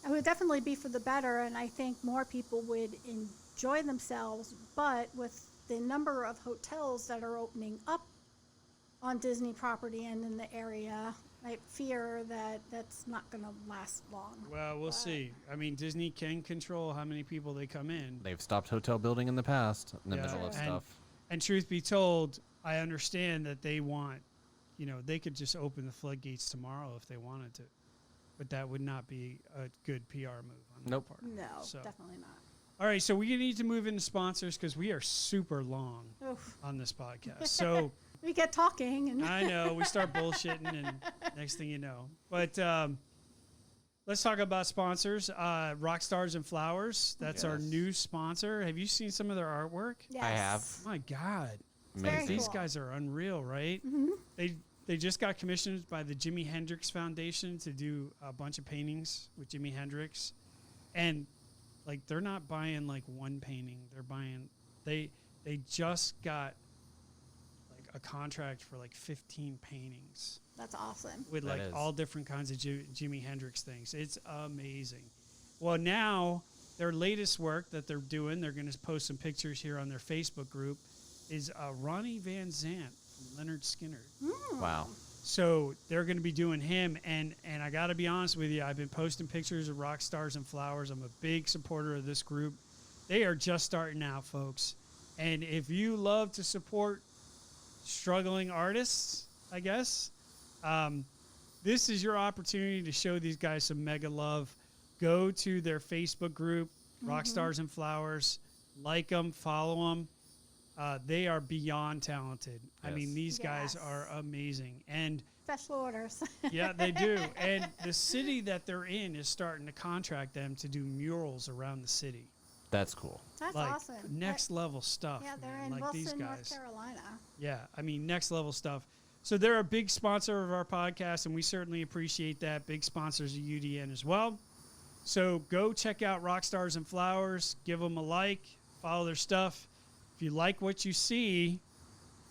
It would definitely be for the better, and I think more people would enjoy themselves. But with the number of hotels that are opening up on Disney property and in the area, I fear that that's not going to last long. well, we'll see. I mean, Disney can control how many people they come in. They've stopped hotel building in the past in the Yeah, middle of and- stuff. And truth be told, I understand that they want, they could just open the floodgates tomorrow if they wanted to. But that would not be a good PR move on their Nope. part. No, So- definitely not. All right, so we need to move into sponsors because we are super long Oof. on this podcast. So We get talking, and I know we start bullshitting, and next thing you know. But let's talk about sponsors. Rockstars and Flowers. That's our Yes. new sponsor. Have you seen some of their artwork? yes. I have. Oh my God. very Amazing. These cool. guys are unreal, right? They just got commissioned by the Jimi Hendrix Foundation to do a bunch of paintings with Jimi Hendrix, and like they're not buying like one painting. They're buying they just got like a contract for like 15 paintings That's awesome. with That like is. all different kinds of Jimi Hendrix things. It's amazing. Well, now their latest work that they're doing, they're going to post some pictures here on their Facebook group, is Ronnie Van Zant from Leonard Skinner. Wow. So they're going to be doing him, and I got to be honest with you, I've been posting pictures of Rock Stars and Flowers. I'm a big supporter of this group. They are just starting out, folks. And if you love to support struggling artists, I guess, this is your opportunity to show these guys some mega love. Go to their Facebook group, Rock Stars and Flowers, like them, follow them. They are beyond talented. I mean, Yes. these guys Yes. are amazing. And Special orders. yeah, they do. And the city that they're in is starting to contract them to do murals around the city. That's cool. That's Like awesome. next level stuff. Yeah, they're man. in Like these Wilson, North guys. Carolina. Yeah, I mean, next level stuff. So they're a big sponsor of our podcast, and we certainly appreciate that. Big sponsors of UDN as well. So go check out Rockstars and Flowers. Give them a like. Follow their stuff. If you like what you see,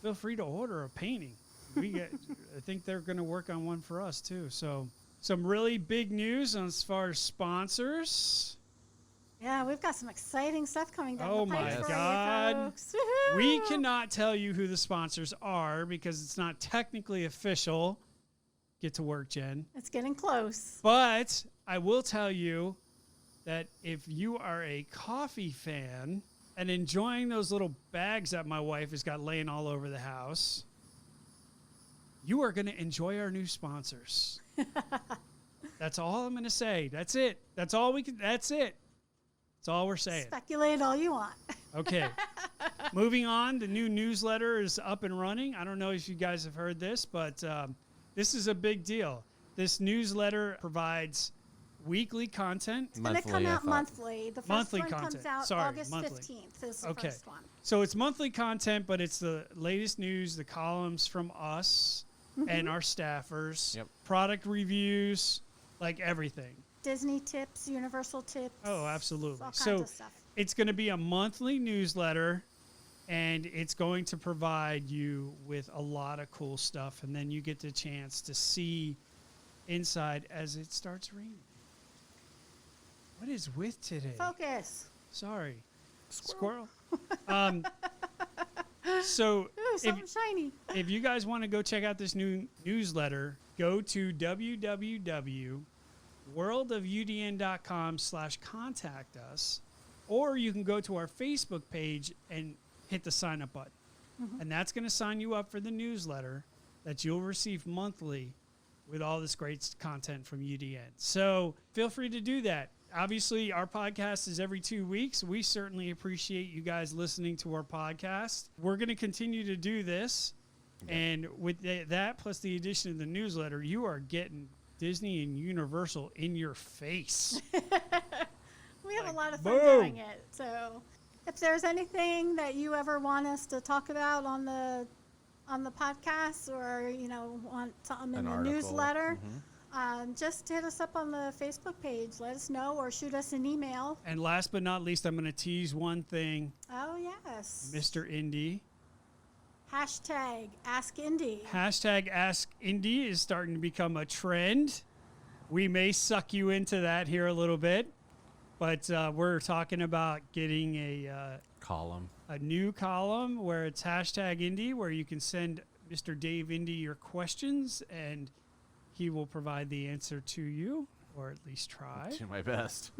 feel free to order a painting. I think they're going to work on one for us too. So some really big news as far as sponsors. Yeah, we've got some exciting stuff coming down Oh the pipe my for God. you folks. We Woohoo! cannot tell you who the sponsors are because it's not technically official. Get to work, Jen. It's getting close. But I will tell you that if you are a coffee fan and enjoying those little bags that my wife has got laying all over the house, you are going to enjoy our new sponsors. That's all I'm going to say. That's it. That's all we can. That's it. That's all we're saying. Speculate all you want. Okay. Moving on, the new newsletter is up and running. I don't know if you guys have heard this, but this is a big deal. This newsletter provides weekly content. It's going to come out monthly. The first Monthly one comes content. out Sorry, August monthly. 15th is the Okay. first one. So it's monthly content, but it's the latest news, the columns from us and our staffers, Yep. product reviews, like everything. Disney tips, Universal tips. Oh, absolutely. All kinds So of stuff. it's going to be a monthly newsletter And it's going to provide you with a lot of cool stuff. And then you get the chance to see inside as it starts raining. What is with today? Focus. Sorry. Squirrel. So Ooh, something shiny. if you guys want to go check out this new newsletter, go to www.worldofudn.com/contact us, or you can go to our Facebook page and hit the sign up button. And that's going to sign you up for the newsletter that you'll receive monthly with all this great content from UDN. So feel free to do that. Obviously, our podcast is every 2 weeks. We certainly appreciate you guys listening to our podcast. We're going to continue to do this. And with that, plus the addition of the newsletter, you are getting Disney and Universal in your face. We have a lot of fun boom. doing it. So if there's anything that you ever want us to talk about on the podcast, or want something in An the article. newsletter, just hit us up on the Facebook page. Let us know, or shoot us an email. And last but not least, I'm going to tease one thing. Oh yes. Mr. Indy. Hashtag Ask Indy. Hashtag Ask Indy is starting to become a trend. We may suck you into that here a little bit, but we're talking about getting a new column where it's hashtag Indy, where you can send Mr. Dave Indy your questions, and he will provide the answer to you, or at least try. Do my best.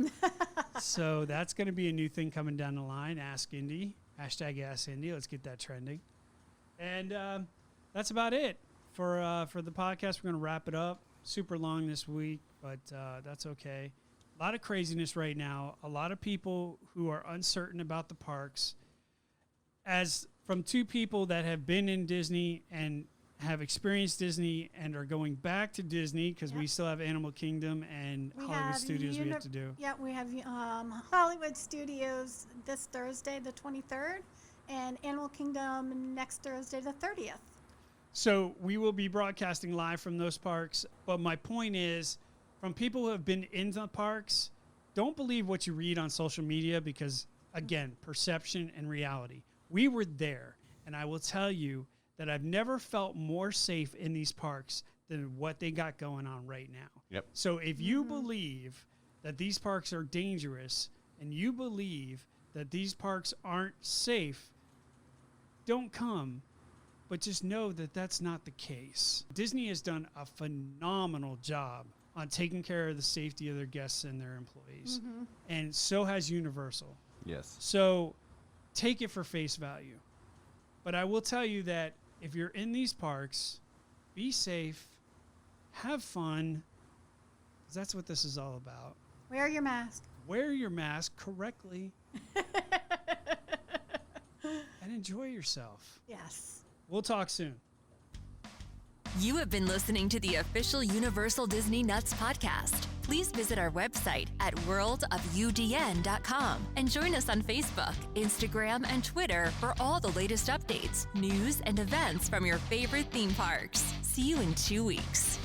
So that's going to be a new thing coming down the line. Ask Indy. Hashtag Ask Indy. Let's get that trending. And that's about it for the podcast. We're going to wrap it up. Super long this week, but that's okay. A lot of craziness right now. A lot of people who are uncertain about the parks. As from two people that have been in Disney and have experienced Disney and are going back to Disney, because we still have Animal Kingdom and Hollywood Studios we have to do. Yeah, we have Hollywood Studios this Thursday, the 23rd, and Animal Kingdom next Thursday, the 30th. So we will be broadcasting live from those parks. But my point is, from people who have been in the parks, don't believe what you read on social media, because, again, perception and reality. We were there, and I will tell you that I've never felt more safe in these parks than what they got going on right now. Yep. So if you believe that these parks are dangerous, and you believe that these parks aren't safe, don't come. But just know that that's not the case. Disney has done a phenomenal job on taking care of the safety of their guests and their employees. And so has Universal. Yes. So take it for face value. But I will tell you that if you're in these parks, be safe, have fun, 'cause that's what this is all about. Wear your mask. Wear your mask correctly and enjoy yourself. Yes. We'll talk soon. You have been listening to the official Universal Disney Nuts podcast. Please visit our website at worldofudn.com and join us on Facebook, Instagram, and Twitter for all the latest updates, news, and events from your favorite theme parks. See you in 2 weeks.